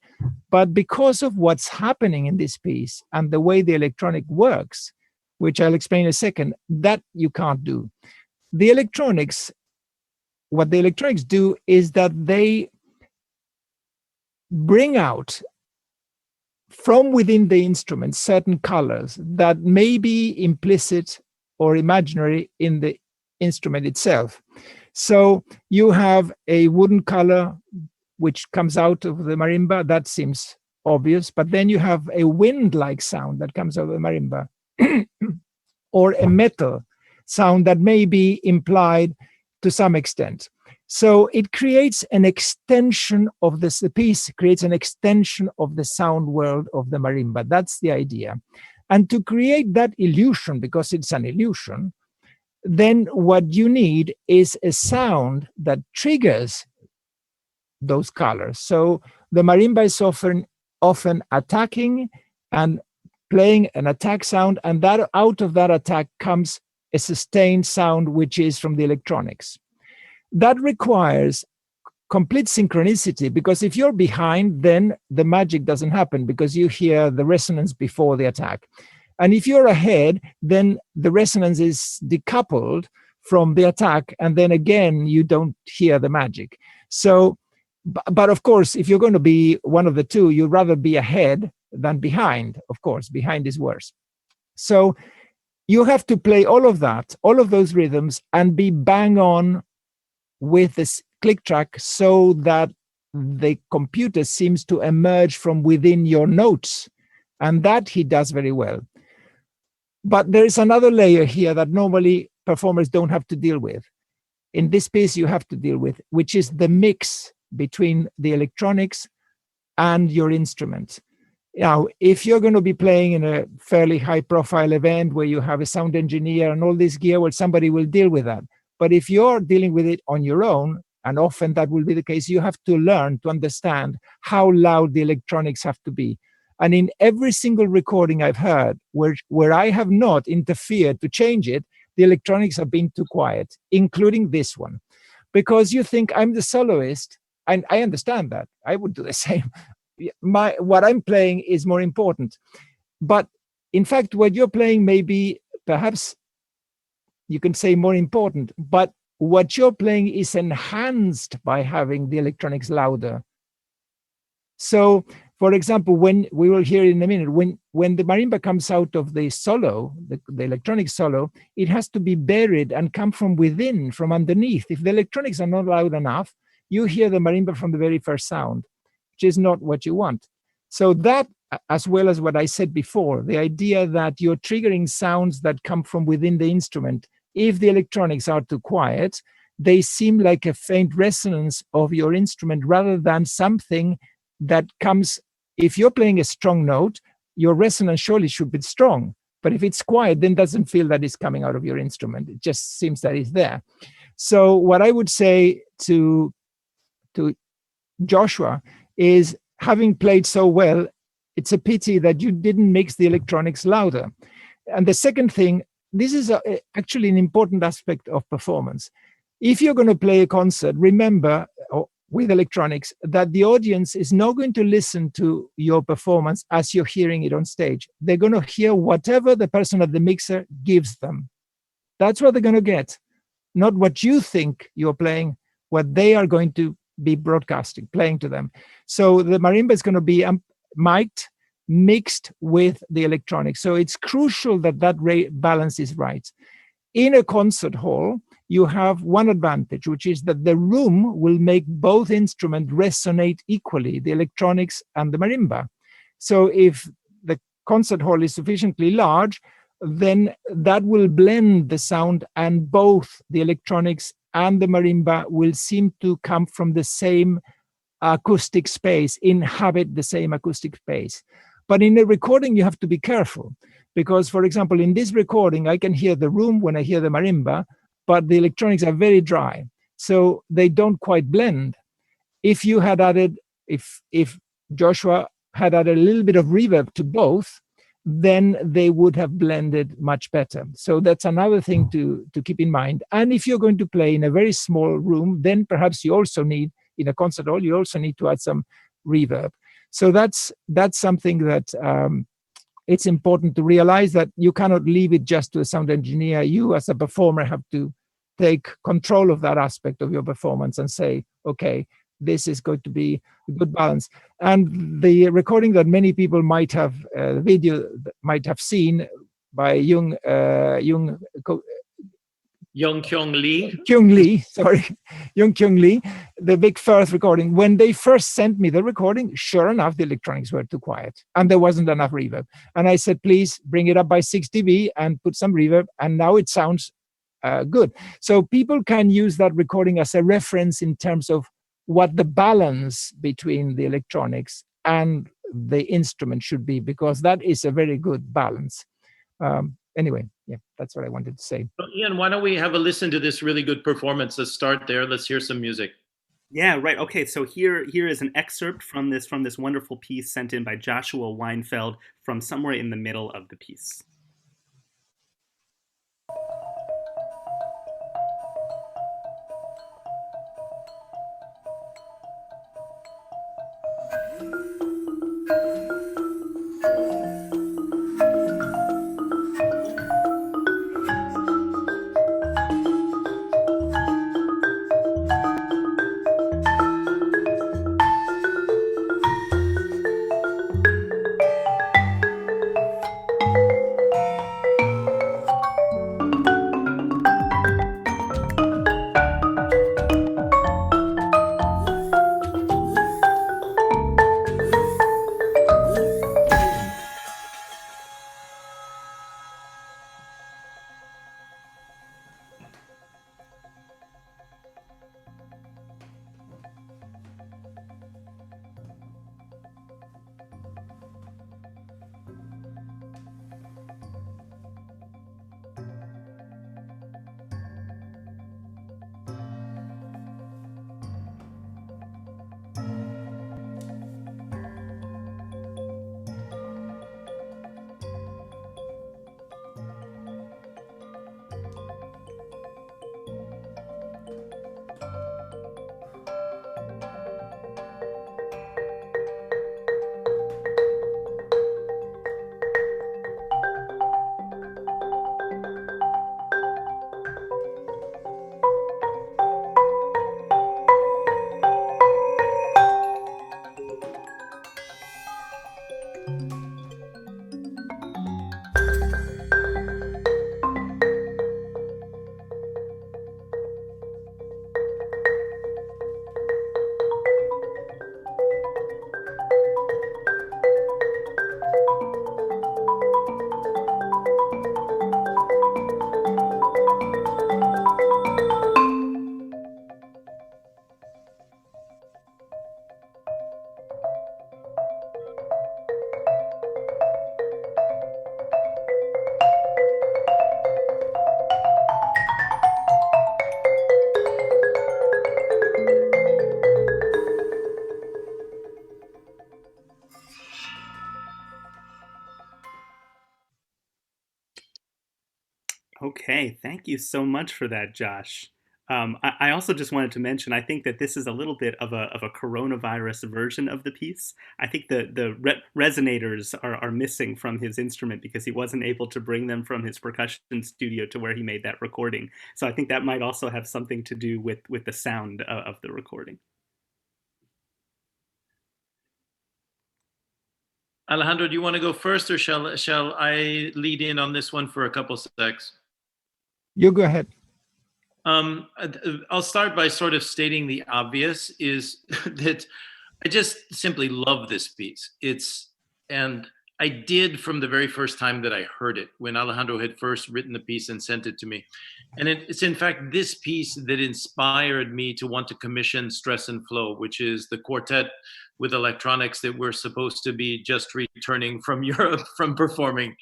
C: But because of what's happening in this piece and the way the electronic works, which I'll explain in a second, that you can't do. What the electronics do is that they bring out from within the instrument certain colors that may be implicit or imaginary in the instrument itself. So you have a wooden color which comes out of the marimba, that seems obvious, but then you have a wind-like sound that comes out of the marimba, or a metal sound that may be implied to some extent. So it creates an extension of this, the piece creates an extension of the sound world of the marimba. That's the idea. And to create that illusion, because it's an illusion, then what you need is a sound that triggers those colors. So the marimba is often attacking and playing an attack sound, and that out of that attack comes a sustained sound, which is from the electronics. That requires complete synchronicity, because if you're behind, then the magic doesn't happen, because you hear the resonance before the attack. And if you're ahead, then the resonance is decoupled from the attack, and then again you don't hear the magic. So, but of course, if you're going to be one of the two, you'd rather be ahead than behind. Of course, behind is worse. So you have to play all of that, all of those rhythms, and be bang on with this click track so that the computer seems to emerge from within your notes. And that he does very well. But there is another layer here that normally performers don't have to deal with. In this piece, you have to deal with, which is the mix between the electronics and your instrument. Now, if you're going to be playing in a fairly high-profile event where you have a sound engineer and all this gear, well, somebody will deal with that. But if you're dealing with it on your own, and often that will be the case, you have to learn to understand how loud the electronics have to be. And in every single recording I've heard where I have not interfered to change it, the electronics have been too quiet, including this one. Because you think I'm the soloist, and I understand that. I would do the same. What I'm playing is more important. But in fact, what you're playing may be perhaps, you can say, more important, but what you're playing is enhanced by having the electronics louder. So, for example, when we will hear in a minute, when the marimba comes out of the solo, the electronic solo, it has to be buried and come from within, from underneath. If the electronics are not loud enough, you hear the marimba from the very first sound, which is not what you want. So that, as well as what I said before, the idea that you're triggering sounds that come from within the instrument. If the electronics are too quiet, they seem like a faint resonance of your instrument rather than something that comes. If you're playing a strong note, your resonance surely should be strong. But if it's quiet, then it doesn't feel that it's coming out of your instrument. It just seems that it's there. So what I would say to Joshua is, having played so well, it's a pity that you didn't mix the electronics louder. And the second thing, this is actually an important aspect of performance. If you're going to play a concert, remember, with electronics, that the audience is not going to listen to your performance as you're hearing it on stage. They're going to hear whatever the person at the mixer gives them. That's what they're going to get, not what you think you're playing, what they are going to be broadcasting, playing to them. So the marimba is going to be mic'd, mixed with the electronics. So it's crucial that that balance is right. In a concert hall, you have one advantage, which is that the room will make both instruments resonate equally, the electronics and the marimba. So if the concert hall is sufficiently large, then that will blend the sound, and both the electronics and the marimba will seem to come from the same acoustic space, inhabit the same acoustic space. But in a recording, you have to be careful, because, for example, in this recording, I can hear the room when I hear the marimba, but the electronics are very dry, so they don't quite blend. If you had added, if Joshua had added a little bit of reverb to both, then they would have blended much better. So that's another thing to keep in mind. And if you're going to play in a very small room, then perhaps you also need, in a concert hall, you also need to add some reverb. So that's something that it's important to realize, that you cannot leave it just to a sound engineer. You as a performer have to take control of that aspect of your performance and say, okay, this is going to be a good balance. And the recording that many people might have, video might have seen by Kyung Lee, the Big Firth recording. When they first sent me the recording, sure enough, the electronics were too quiet and there wasn't enough reverb. And I said, please bring it up by 6 dB and put some reverb. And now it sounds good. So people can use that recording as a reference in terms of what the balance between the electronics and the instrument should be, because that is a very good balance. Anyway, yeah, that's what I wanted to say.
B: Ian, why don't we have a listen to this really good performance? Let's start there. Let's hear some music.
A: Yeah, right. Okay, so here is an excerpt from this wonderful piece sent in by Joshua Weinfeld from somewhere in the middle of the piece. Okay, thank you so much for that, Josh. I also just wanted to mention, I think that this is a little bit of a coronavirus version of the piece. I think the resonators are missing from his instrument because he wasn't able to bring them from his percussion studio to where he made that recording. So I think that might also have something to do with the sound of the recording.
B: Alejandro, do you want to go first, or shall I lead in on this one for a couple secs?
C: You go ahead.
B: I'll start by sort of stating the obvious, is that I just simply love this piece. And I did from the very first time that I heard it, when Alejandro had first written the piece and sent it to me. And it's in fact this piece that inspired me to want to commission Stress and Flow, which is the quartet with electronics that we're supposed to be just returning from Europe from performing.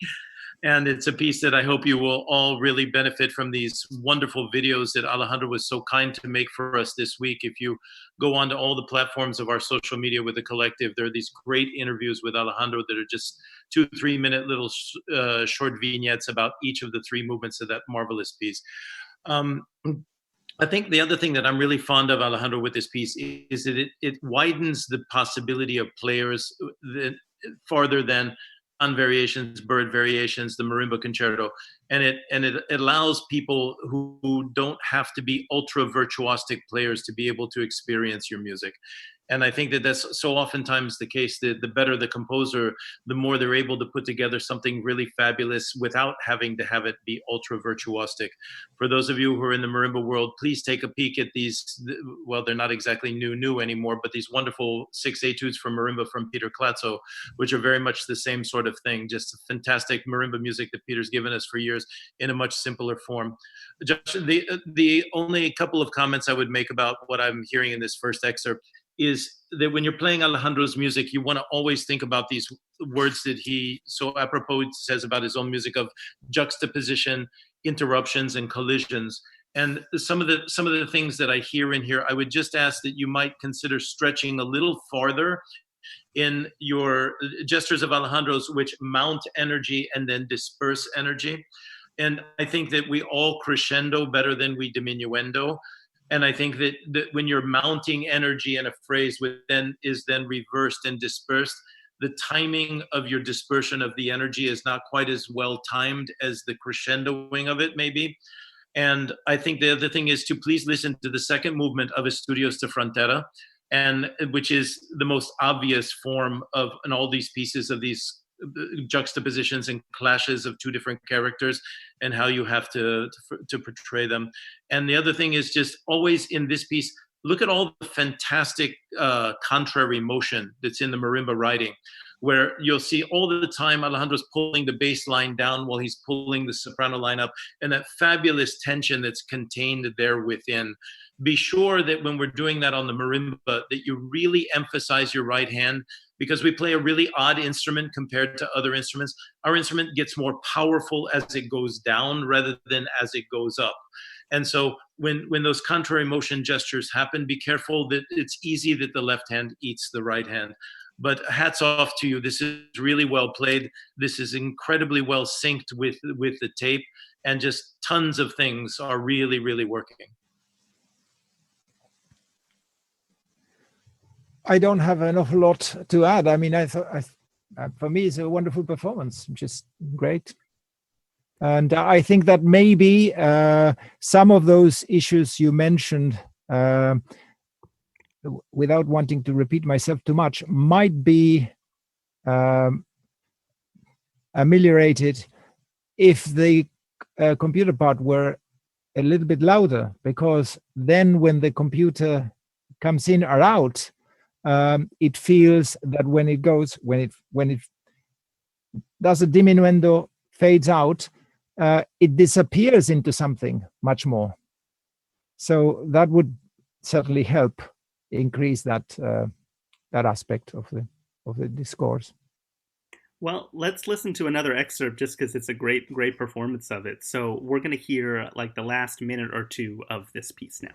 B: And it's a piece that I hope you will all really benefit from, these wonderful videos that Alejandro was so kind to make for us this week. If you go onto all the platforms of our social media with the collective, there are these great interviews with Alejandro that are just 2-3 minute little short vignettes about each of the three movements of that marvelous piece. I think the other thing that I'm really fond of, Alejandro, with this piece is that it widens the possibility of players that farther than on variations, bird variations, the marimba concerto, and it allows people who don't have to be ultra virtuosic players to be able to experience your music. And I think that that's so oftentimes the case, that the better the composer, the more they're able to put together something really fabulous without having to have it be ultra virtuosic. For those of you who are in the marimba world, please take a peek at these. Well, they're not exactly new anymore, but these wonderful 6 etudes for marimba from Peter Klatzo, which are very much the same sort of thing. Just fantastic marimba music that Peter's given us for years in a much simpler form. Josh, the only couple of comments I would make about what I'm hearing in this first excerpt is that when you're playing Alejandro's music, you want to always think about these words that he so apropos says about his own music, of juxtaposition, interruptions, and collisions. And some of the things that I hear in here, I would just ask that you might consider stretching a little farther in your gestures of Alejandro's, which mount energy and then disperse energy. And I think that we all crescendo better than we diminuendo. And I think that when you're mounting energy in a phrase which then is then reversed and dispersed, the timing of your dispersion of the energy is not quite as well timed as the crescendoing of it maybe. And I think the other thing is to please listen to the second movement of Estudios de Frontera, and which is the most obvious form of in all these pieces of these juxtapositions and clashes of two different characters, and how you have to portray them. And the other thing is just always in this piece, look at all the fantastic contrary motion that's in the marimba writing, where you'll see all the time Alejandro's pulling the bass line down while he's pulling the soprano line up, and that fabulous tension that's contained there within. Be sure that when we're doing that on the marimba, that you really emphasize your right hand, because we play a really odd instrument compared to other instruments. Our instrument gets more powerful as it goes down rather than as it goes up. And so when those contrary motion gestures happen, be careful that it's easy that the left hand eats the right hand. But hats off to you. This is really well played. This is incredibly well synced with the tape, and just tons of things are really, really working.
C: I don't have an awful lot to add. I mean, for me, it's a wonderful performance, just great. And I think that maybe some of those issues you mentioned, without wanting to repeat myself too much, might be ameliorated if the computer part were a little bit louder, because then when the computer comes in or out, it feels that when it does a diminuendo, fades out, it disappears into something much more. So that would certainly help increase that that aspect of the discourse.
A: Well, let's listen to another excerpt just because it's a great performance of it. So we're going to hear like the last minute or two of this piece now.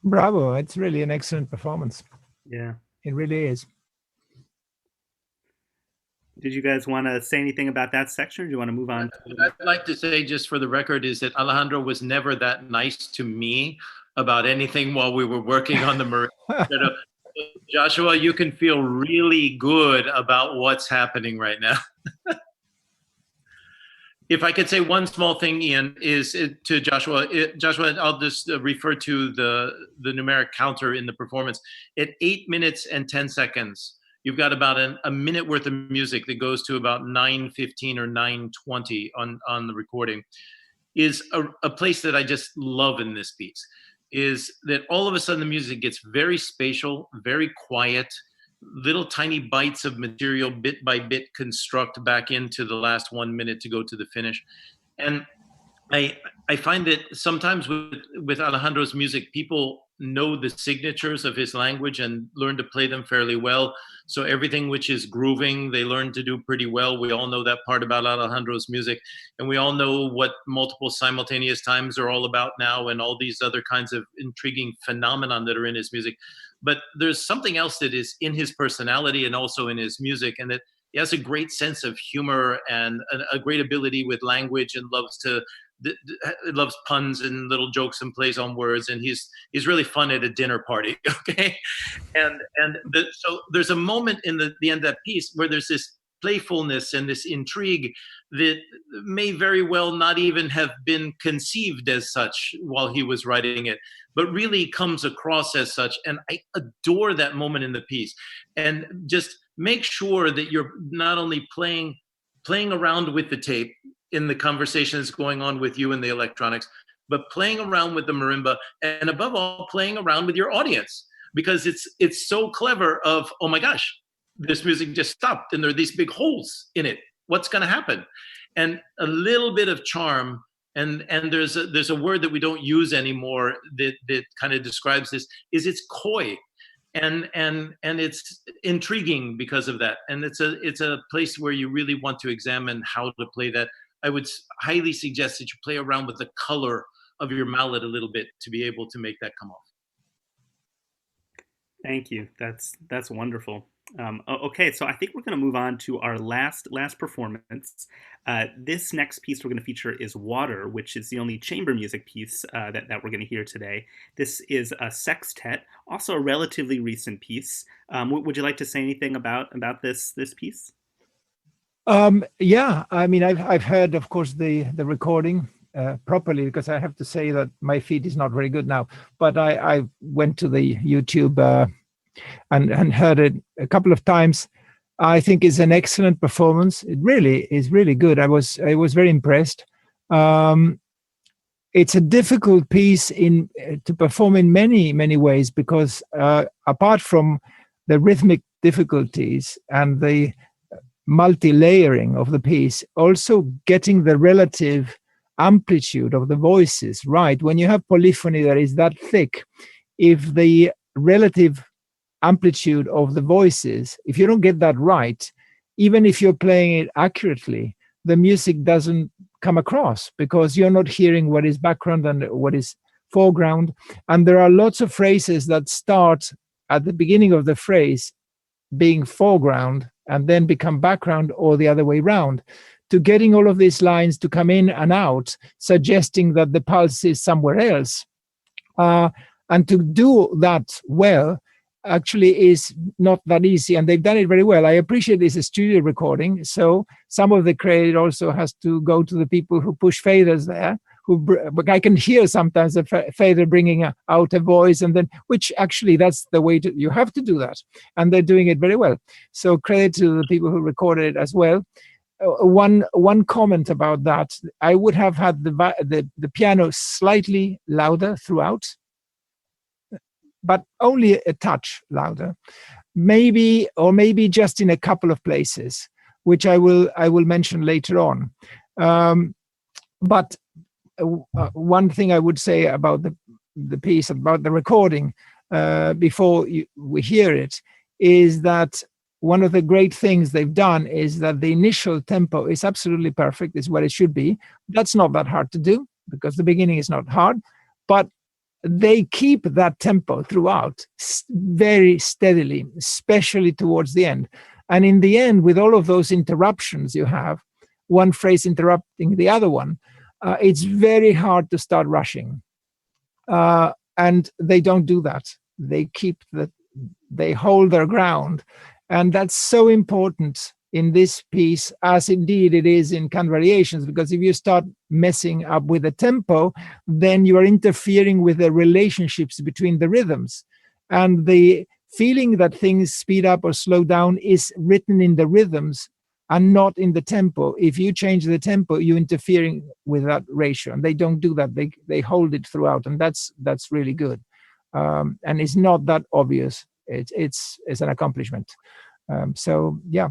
C: Bravo. It's really an excellent performance.
A: Yeah.
C: It really is.
A: Did you guys want to say anything about that section, or do you want to move on?
B: What I'd like to say, just for the record, is that Alejandro was never that nice to me about anything while we were working on the marimba. Joshua, you can feel really good about what's happening right now. If I could say one small thing, Ian, is to Joshua. Joshua, I'll just refer to the numeric counter in the performance. At 8 minutes and 10 seconds, you've got about a minute worth of music that goes to about 9:15 or 9:20 on the recording. Is a place that I just love in this piece. Is that all of a sudden the music gets very spatial, very quiet, little tiny bites of material bit by bit construct back into the last 1 minute to go to the finish. And I find that sometimes with Alejandro's music, people know the signatures of his language and learn to play them fairly well. So everything which is grooving, they learn to do pretty well. We all know that part about Alejandro's music. And we all know what multiple simultaneous times are all about now, and all these other kinds of intriguing phenomenon that are in his music. But there's something else that is in his personality and also in his music, and that he has a great sense of humor and a great ability with language, and loves puns and little jokes and plays on words, and he's really fun at a dinner party. Okay, so there's a moment in the end of that piece where there's this playfulness and this intrigue that may very well not even have been conceived as such while he was writing it, but really comes across as such. And I adore that moment in the piece. And just make sure that you're not only playing around with the tape in the conversation that's going on with you and the electronics, but playing around with the marimba, and above all, playing around with your audience, because it's so clever of, oh my gosh, this music just stopped and there are these big holes in it. What's going to happen? And a little bit of charm. And there's a word that we don't use anymore that kind of describes this, is it's coy. And it's intriguing because of that. And it's a place where you really want to examine how to play that. I would highly suggest that you play around with the color of your mallet a little bit to be able to make that come off.
A: Thank you. That's wonderful. Okay, so I think we're going to move on to our last performance. This next piece we're going to feature is Water, which is the only chamber music piece that we're going to hear today. This is a sextet, also a relatively recent piece. Would you like to say anything about this piece?
C: Yeah, I mean, I've heard, of course, the recording properly, because I have to say that my feed is not very good now. But I went to the YouTube and heard it a couple of times. I think it's an excellent performance. It really is really good. I was very impressed. It's a difficult piece to perform in many ways, because apart from the rhythmic difficulties and the multi-layering of the piece, also getting the relative amplitude of the voices right. When you have polyphony that is that thick, if the relative amplitude of the voices, if you don't get that right, even if you're playing it accurately, the music doesn't come across, because you're not hearing what is background and what is foreground. And there are lots of phrases that start at the beginning of the phrase being foreground and then become background, or the other way around, to getting all of these lines to come in and out, suggesting that the pulse is somewhere else. And to do that well actually is not that easy, and they've done it very well. I appreciate this is a studio recording, so some of the credit also has to go to the people who push faders there, but I can hear sometimes a fader bringing out a voice, and then, which actually that's the way you have to do that, and they're doing it very well. So credit to the people who recorded it as well. One comment about that, I would have had the piano slightly louder throughout, but only a touch louder, maybe just in a couple of places, which I will mention later on. But one thing I would say about the piece, about the recording, before we hear it, is that one of the great things they've done is that the initial tempo is absolutely perfect, is what it should be. That's not that hard to do because the beginning is not hard, but they keep that tempo throughout very steadily, especially towards the end. And in the end, with all of those interruptions you have, one phrase interrupting the other one, it's very hard to start rushing. And they don't do that. They hold their ground. And that's so important in this piece, as indeed it is in Can Variations, because if you start messing up with the tempo, then you are interfering with the relationships between the rhythms. And the feeling that things speed up or slow down is written in the rhythms and not in the tempo. If you change the tempo, you're interfering with that ratio. And they don't do that. They hold it throughout. And that's really good. And it's not that obvious. It's an accomplishment. So, yeah.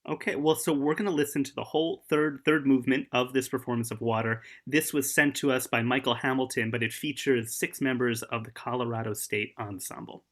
A: Okay, well, so we're going to listen to the whole third movement of this performance of Water. This was sent to us by Michael Hamilton, but it features 6 members of the Colorado State Ensemble.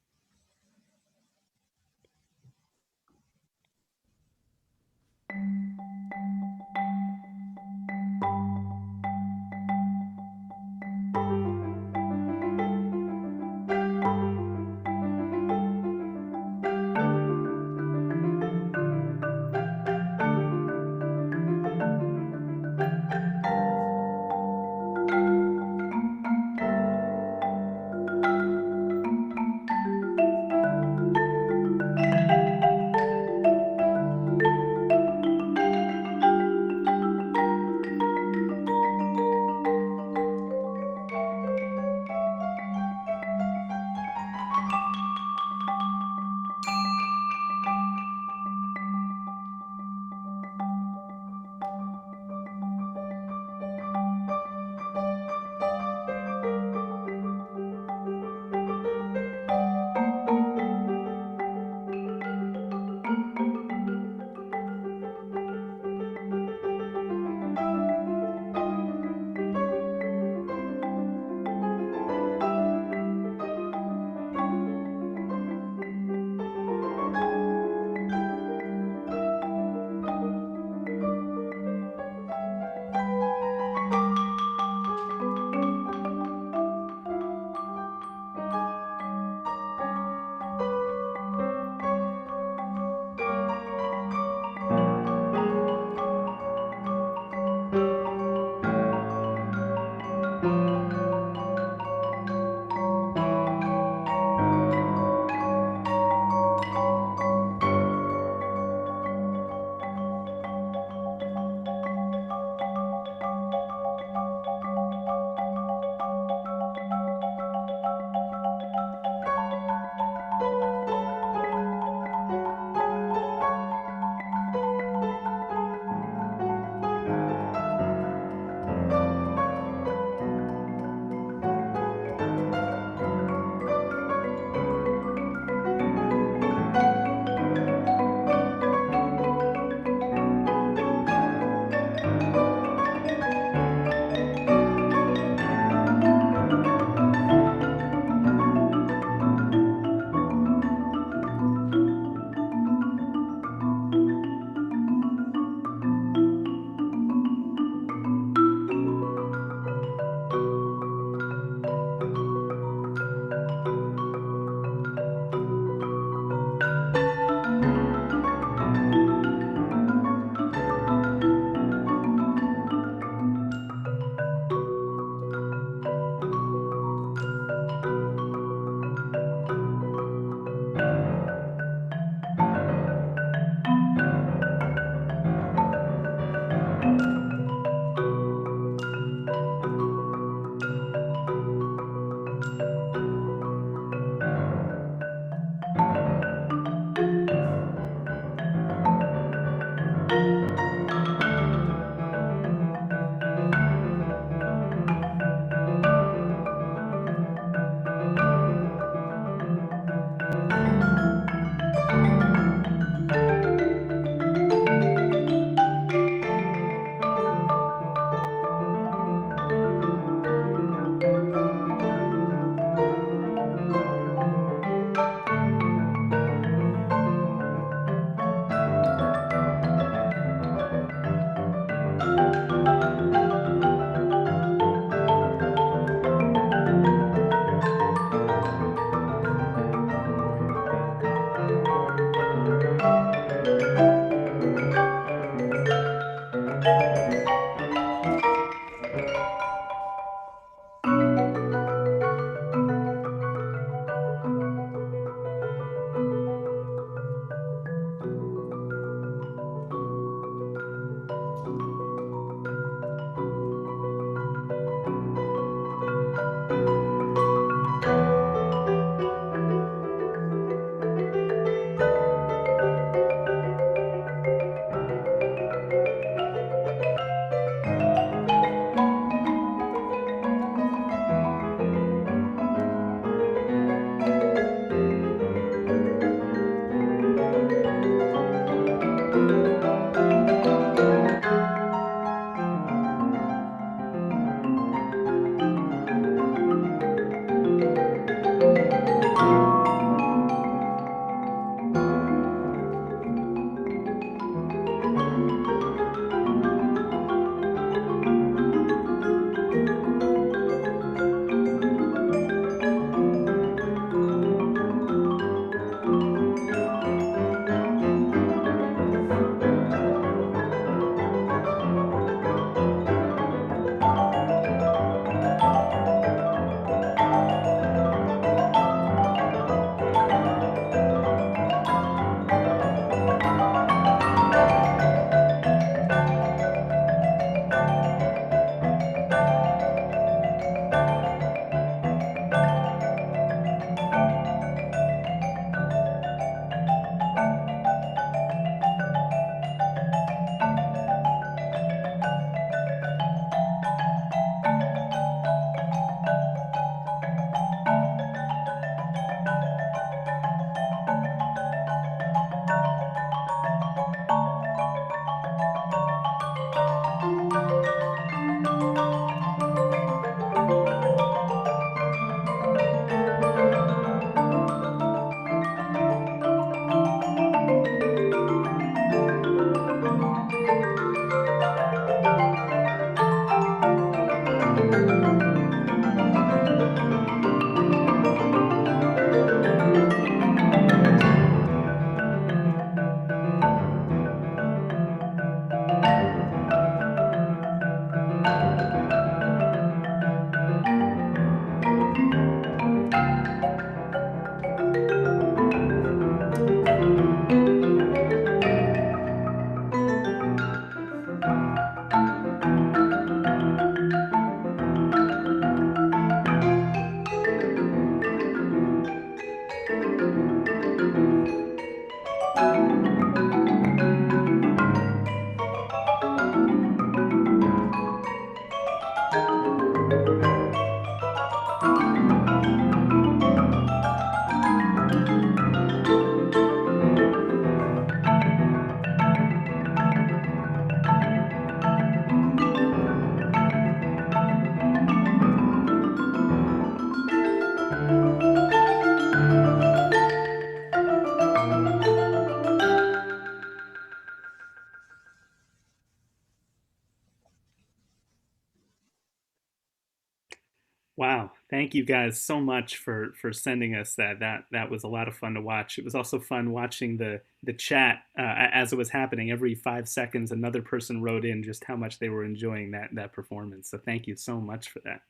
A: Wow, thank you guys so much for sending us that. That was a lot of fun to watch. It was also fun watching the chat as it was happening. Every 5 seconds, another person wrote in just how much they were enjoying that performance. So thank you so much for that.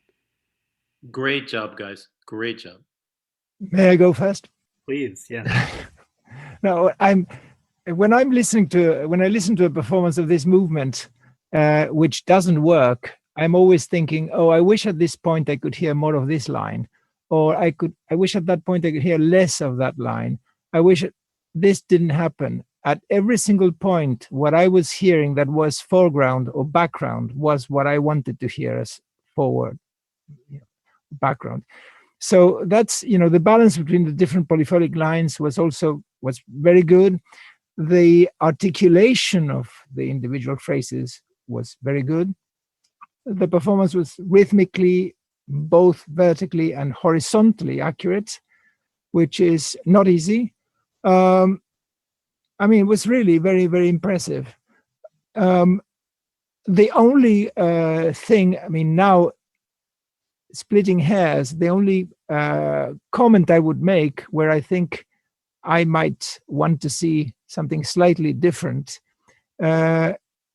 B: Great job, guys. Great job.
C: May I go first?
A: Please, yeah.
C: No, when I listen to a performance of this movement, which doesn't work, I'm always thinking, oh, I wish at this point I could hear more of this line, or I wish at that point I could hear less of that line. I wish this didn't happen. At every single point, what I was hearing that was foreground or background was what I wanted to hear as forward, background. So that's, the balance between the different polyphonic lines was very good. The articulation of the individual phrases was very good. The performance was rhythmically, both vertically and horizontally accurate, which is not easy. It was really very, very impressive. The only thing, now splitting hairs, the only comment I would make where I think I might want to see something slightly different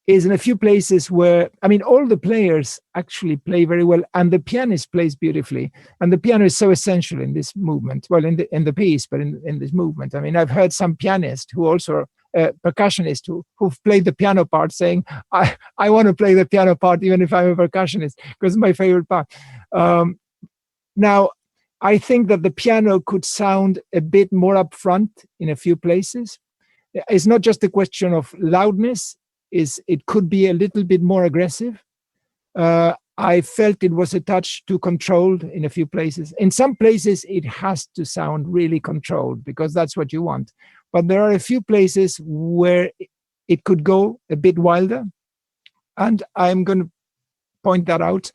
C: is in a few places where, I mean, all the players actually play very well, and the pianist plays beautifully. And the piano is so essential in this movement, well, in the piece, but in this movement. I mean, I've heard some pianists who also are percussionists who've played the piano part saying, I want to play the piano part even if I'm a percussionist, because it's my favorite part. Now, I think that the piano could sound a bit more upfront in a few places. It's not just a question of loudness, it could be a little bit more aggressive. I felt it was a touch too controlled in a few places. In some places, it has to sound really controlled because that's what you want. But there are a few places where it could go a bit wilder. And I'm going to point that out.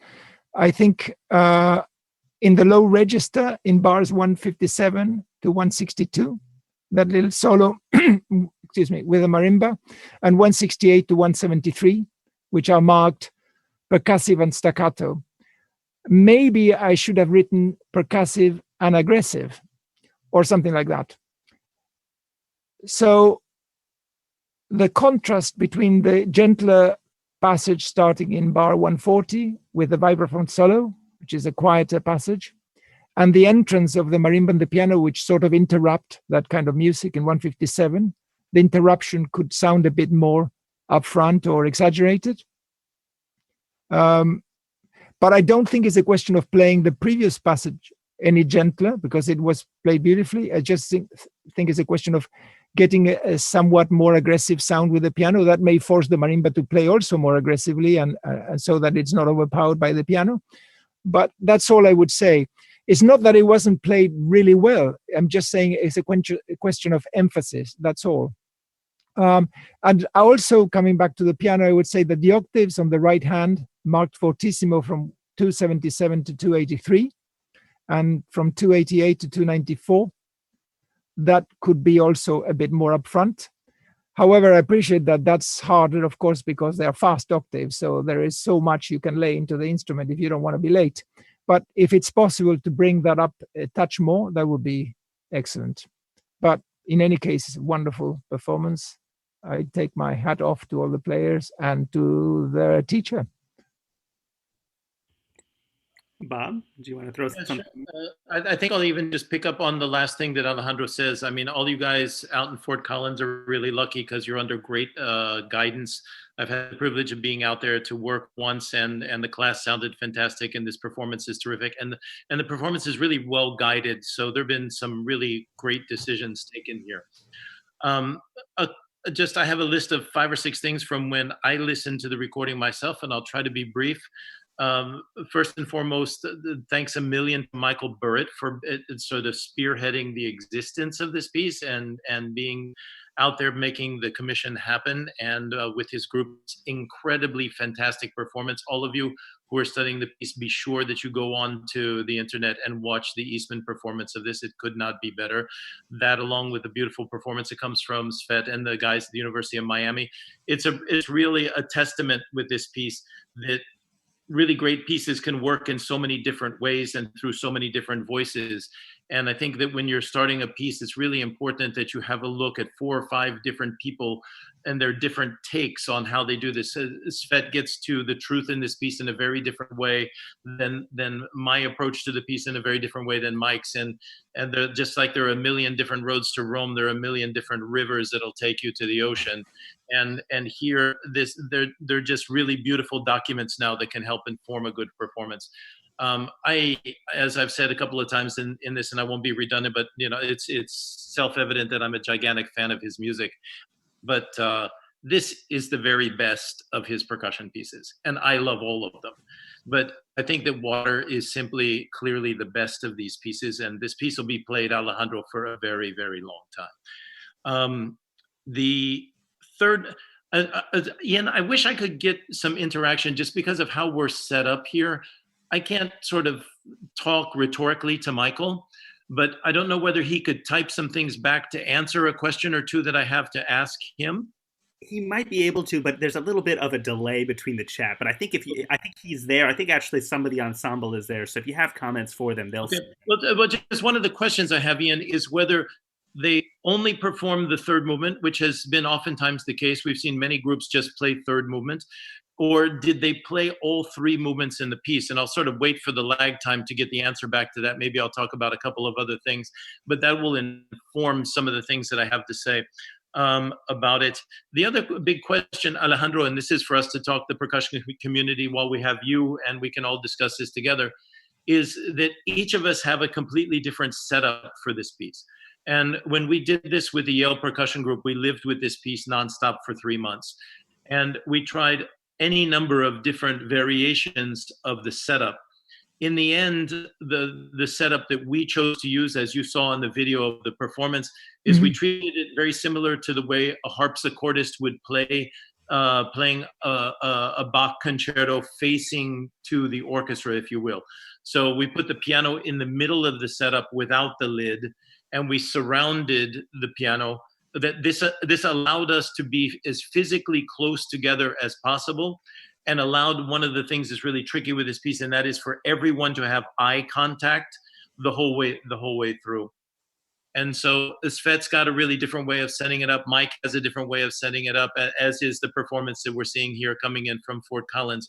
C: I think in the low register, in bars 157 to 162, that little solo, excuse me, with a marimba, and 168 to 173, which are marked percussive and staccato. Maybe I should have written percussive and aggressive, or something like that. So the contrast between the gentler passage starting in bar 140 with the vibraphone solo, which is a quieter passage, and the entrance of the marimba and the piano, which sort of interrupt that kind of music in 157, the interruption could sound a bit more upfront or exaggerated. But I don't think it's a question of playing the previous passage any gentler, because it was played beautifully. I just think it's a question of getting a somewhat more aggressive sound with the piano that may force the marimba to play also more aggressively, and so that it's not overpowered by the piano. But that's all I would say. It's not that it wasn't played really well. I'm just saying it's a question of emphasis. That's all. And also, coming back to the piano, I would say that the octaves on the right hand marked fortissimo from 277 to 283, and from 288 to 294. That could be also a bit more upfront. However, I appreciate that that's harder, of course, because they are fast octaves. So there is so much you can lay into the instrument if you don't want to be late. But if it's possible to bring that up a touch more, that would be excellent. But in any case, wonderful performance. I take my hat off to all the players and to their teacher.
A: Bob, do you want to throw something?
B: Sure. I think I'll even just pick up on the last thing that Alejandro says. I mean, all you guys out in Fort Collins are really lucky because you're under great guidance. I've had the privilege of being out there to work once, and the class sounded fantastic, and this performance is terrific, and the performance is really well guided. So there've been some really great decisions taken here. I have a list of 5 or 6 things from when I listened to the recording myself, and I'll try to be brief. First and foremost, thanks a million to Michael Burritt for sort of spearheading the existence of this piece and being out there making the commission happen, and with his group's incredibly fantastic performance. All of you who are studying the piece, be sure that you go on to the internet and watch the Eastman performance of this. It could not be better. That, along with the beautiful performance that comes from Svet and the guys at the University of Miami, it's really a testament with this piece that really great pieces can work in so many different ways and through so many different voices. And I think that when you're starting a piece, it's really important that you have a look at 4 or 5 different people and their different takes on how they do this. Svet gets to the truth in this piece in a very different way than my approach to the piece, in a very different way than Mike's. And just like there are a million different roads to Rome, there are a million different rivers that'll take you to the ocean. And here, they're just really beautiful documents now that can help inform a good performance. As I've said a couple of times in this, and I won't be redundant, but it's self-evident that I'm a gigantic fan of his music. But this is the very best of his percussion pieces, and I love all of them. But I think that Water is simply clearly the best of these pieces, and this piece will be played, Alejandro, for a very, very long time. The third, Ian, I wish I could get some interaction just because of how we're set up here. I can't sort of talk rhetorically to Michael, but I don't know whether he could type some things back to answer a question or two that I have to ask him.
A: He might be able to, but there's a little bit of a delay between the chat. But I think I think he's there. I think actually some of the ensemble is there. So if you have comments for them, they'll.
B: Okay. Well, just one of the questions I have, Ian, is whether they only perform the third movement, which has been oftentimes the case. We've seen many groups just play third movement. Or did they play all three movements in the piece? And I'll sort of wait for the lag time to get the answer back to that. Maybe I'll talk about a couple of other things, but that will inform some of the things that I have to say about it. The other big question, Alejandro, and this is for us to talk the percussion community while we have you and we can all discuss this together, is that each of us have a completely different setup for this piece. And when we did this with the Yale Percussion Group, we lived with this piece nonstop for 3 months. And we tried any number of different variations of the setup. In the end, the setup that we chose to use, as you saw in the video of the performance, is we treated it very similar to the way a harpsichordist would play, playing a Bach concerto facing to the orchestra, if you will. So we put the piano in the middle of the setup without the lid, and we surrounded the piano. That this allowed us to be as physically close together as possible, and allowed one of the things that's really tricky with this piece, and that is for everyone to have eye contact the whole way through. And so Svet's got a really different way of setting it up. Mike has a different way of setting it up, as is the performance that we're seeing here coming in from Fort Collins.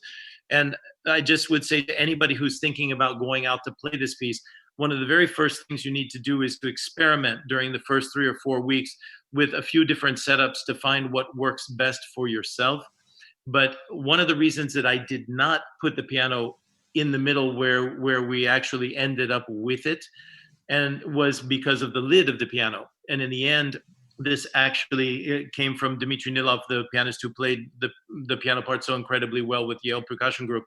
B: And I just would say to anybody who's thinking about going out to play this piece, one of the very first things you need to do is to experiment during the first 3 or 4 weeks with a few different setups to find what works best for yourself. But one of the reasons that I did not put the piano in the middle where we actually ended up with it, and was because of the lid of the piano. And in the end, this actually came from Dmitry Nilov, the pianist who played the piano part so incredibly well with Yale Percussion Group,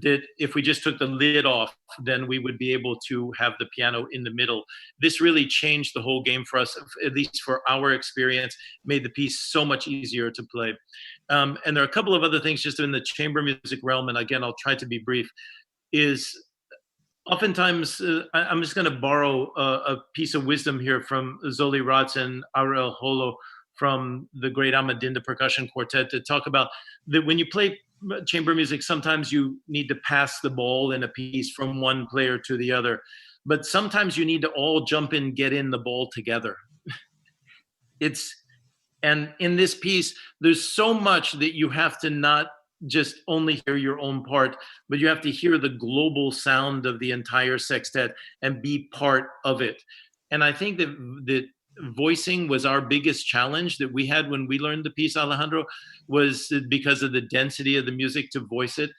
B: that if we just took the lid off, then we would be able to have the piano in the middle. This really changed the whole game for us, at least for our experience, made the piece so much easier to play. And there are a couple of other things just in the chamber music realm, and again, I'll try to be brief, is oftentimes, I'm just going to borrow a piece of wisdom here from Zoli Ratz and Aurel Holo from the great Amadinda Percussion Quartet to talk about that when you play chamber music, sometimes you need to pass the ball in a piece from one player to the other, but sometimes you need to all jump in, get in the ball together. And in this piece, there's so much that you have to not just only hear your own part, but you have to hear the global sound of the entire sextet and be part of it. And I think that voicing was our biggest challenge that we had when we learned the piece, Alejandro, was because of the density of the music to voice it.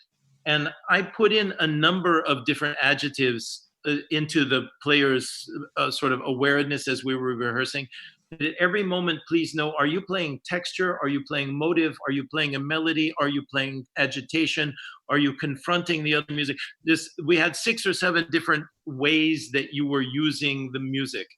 B: And I put in a number of different adjectives into the players' sort of awareness as we were rehearsing. At every moment, please know, are you playing texture? Are you playing motive? Are you playing a melody? Are you playing agitation? Are you confronting the other music? We had 6 or 7 different ways that you were using the music.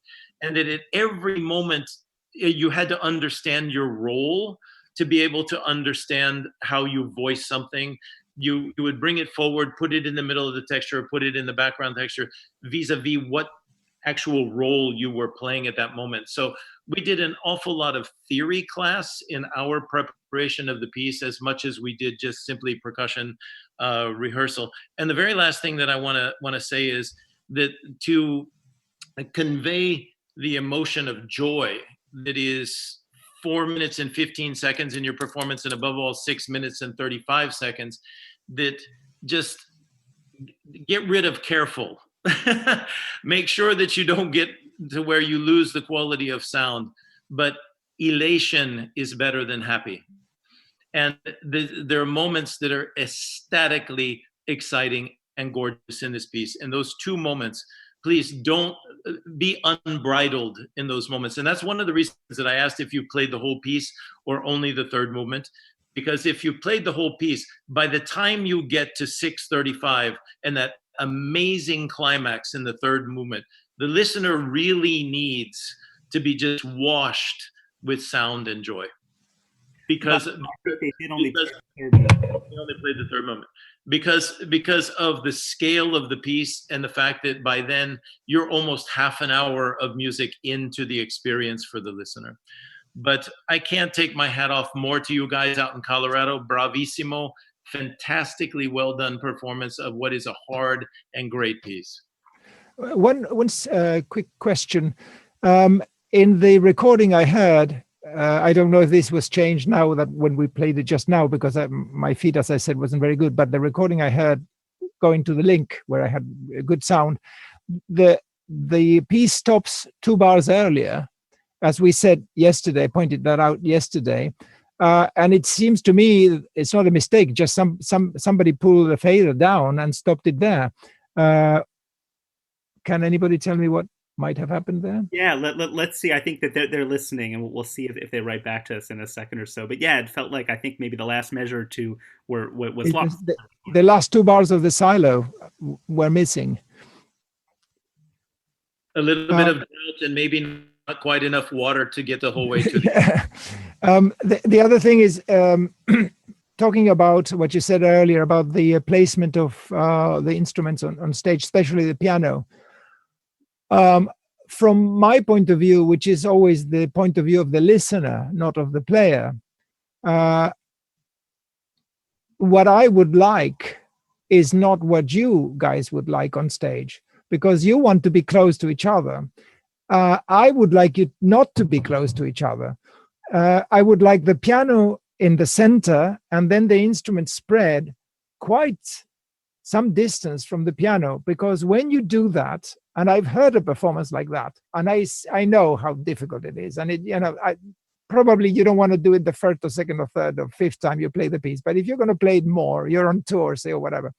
B: And that at every moment, you had to understand your role to be able to understand how you voice something. You would bring it forward, put it in the middle of the texture, put it in the background texture, vis-a-vis what actual role you were playing at that moment. So we did an awful lot of theory class in our preparation of the piece, as much as we did just simply percussion rehearsal. And the very last thing that I want to say is that to convey the emotion of joy that is 4 minutes and 15 seconds in your performance, and above all 6 minutes and 35 seconds, that just get rid of careful. Make sure that you don't get to where you lose the quality of sound, but elation is better than happy. And there are moments that are ecstatically exciting and gorgeous in this piece. And those 2 moments, please don't be unbridled in those moments. And that's one of the reasons that I asked if you played the whole piece or only the third movement. Because if you played the whole piece, by the time you get to 6:35 and that amazing climax in the third movement, the listener really needs to be just washed with sound and joy. Because they only played the third moment. Because of the scale of the piece and the fact that by then you're almost half an hour of music into the experience for the listener. But I can't take my hat off more to you guys out in Colorado. Bravissimo. Fantastically well done performance of what is a hard and great piece.
C: One quick question. in the recording I heard, I don't know if this was changed now that when we played it just now, because my feed, as I said, wasn't very good. But the recording I heard going to the link where I had a good sound, the piece stops 2 bars earlier, as we said yesterday, pointed that out yesterday. And it seems to me it's not a mistake, just somebody pulled the fader down and stopped it there. Can anybody tell me what might have happened there?
A: Yeah, let's see. I think that they're listening, and we'll see if they write back to us in a second or so. But yeah, it felt like I think maybe the last measure or two was lost.
C: The last 2 bars of the silo were missing.
B: A little bit of drought and maybe not quite enough water to get the whole way to the.
C: Yeah. The other thing is talking about what you said earlier about the placement of the instruments on stage, especially the piano. From my point of view, which is always the point of view of the listener, not of the player, what I would like is not what you guys would like on stage, because you want to be close to each other. I would like you not to be close to each other. I would like the piano in the center and then the instrument spread quite some distance from the piano, because when you do that, and I've heard a performance like that, and I know how difficult it is, and probably you don't want to do it the first or second or third or fifth time you play the piece, but if you're going to play it more, you're on tour, say, or whatever.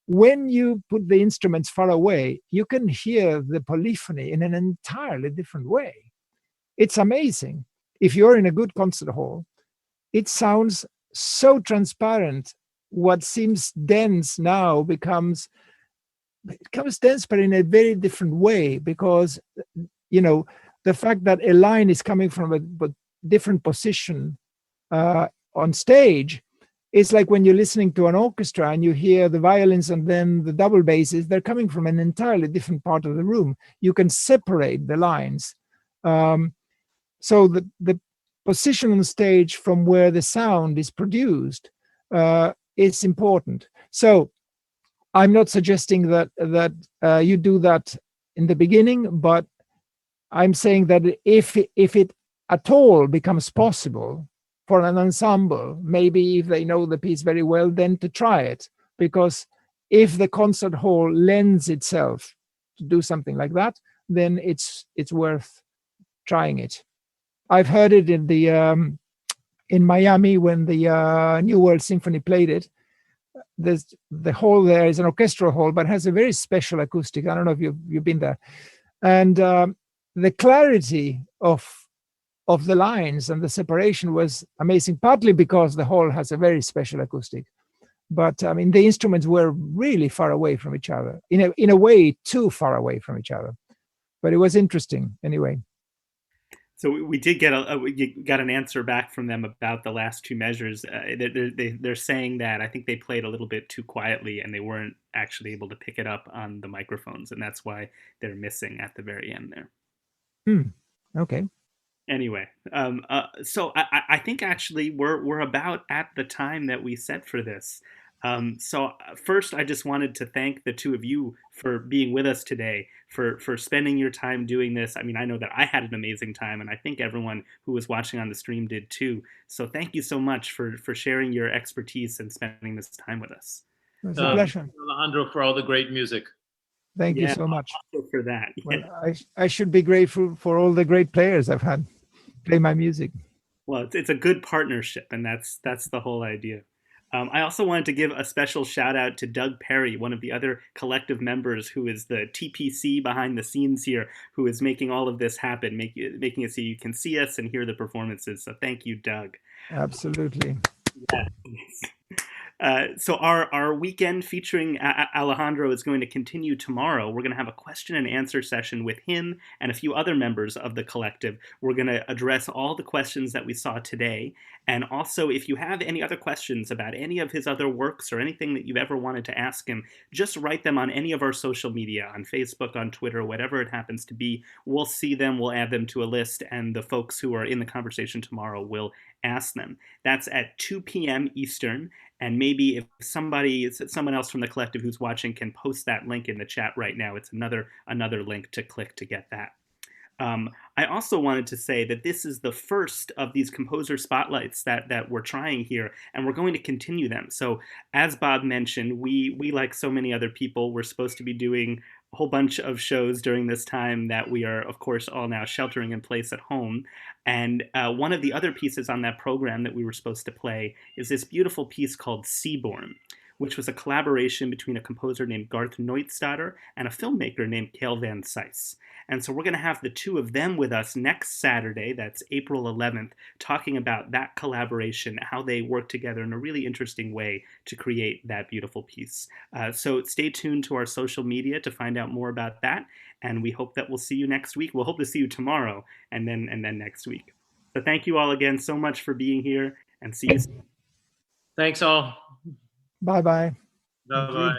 C: When you put the instruments far away, you can hear the polyphony in an entirely different way. It's amazing. If you're in a good concert hall, it sounds so transparent. What seems dense now becomes dense, but in a very different way, because the fact that a line is coming from a different position on stage is like when you're listening to an orchestra and you hear the violins and then the double basses, they're coming from an entirely different part of the room. You can separate the lines. So the position on stage from where the sound is produced is important. So I'm not suggesting that you do that in the beginning, but I'm saying that if it at all becomes possible for an ensemble, maybe if they know the piece very well, then to try it. Because if the concert hall lends itself to do something like that, then it's worth trying it. I've heard it in Miami when the New World Symphony played it. There's the hall there is an orchestral hall, but has a very special acoustic. I don't know if you've been there, and the clarity of the lines and the separation was amazing. Partly because the hall has a very special acoustic, but I mean the instruments were really far away from each other, in a way too far away from each other. But it was interesting anyway.
A: So we did get an answer back from them about the last 2 measures. They're saying that I think they played a little bit too quietly and they weren't actually able to pick it up on the microphones, and that's why they're missing at the very end there.
C: Okay.
A: Anyway, so I think actually we're about at the time that we set for this. So first, I just wanted to thank the 2 of you for being with us today, for spending your time doing this. I mean, I know that I had an amazing time, and I think everyone who was watching on the stream did too. So thank you so much for sharing your expertise and spending this time with us.
C: It's a pleasure.
B: Alejandro, for all the great music.
C: Thank you so much.
A: For that.
C: Well, I should be grateful for all the great players I've had play my music.
A: Well, it's a good partnership, and that's the whole idea. I also wanted to give a special shout out to Doug Perry, one of the other collective members who is the TPC behind the scenes here, who is making all of this happen, making it so you can see us and hear the performances. So thank you, Doug.
C: Absolutely.
A: Yeah. So our weekend featuring Alejandro is going to continue tomorrow. We're going to have a question and answer session with him and a few other members of the collective. We're going to address all the questions that we saw today. And also, if you have any other questions about any of his other works or anything that you've ever wanted to ask him, just write them on any of our social media, on Facebook, on Twitter, whatever it happens to be. We'll see them, we'll add them to a list, and the folks who are in the conversation tomorrow will ask them. That's at 2 p.m. Eastern. And maybe if someone else from the collective who's watching can post that link in the chat right now, it's another link to click to get that. I also wanted to say that this is the first of these composer spotlights that we're trying here, and we're going to continue them. So, as Bob mentioned, we like so many other people, we're supposed to be doing a whole bunch of shows during this time that we are, of course, all now sheltering in place at home. And one of the other pieces on that program that we were supposed to play is this beautiful piece called Seaborn, which was a collaboration between a composer named Garth Neustadter and a filmmaker named Robert van Sice. And so we're going to have the two of them with us next Saturday, that's April 11th, talking about that collaboration, how they work together in a really interesting way to create that beautiful piece. So stay tuned to our social media to find out more about that. And we hope that we'll see you next week. We'll hope to see you tomorrow and then next week. So thank you all again so much for being here, and see you soon.
B: Thanks all.
C: Bye-bye.
B: Bye-bye.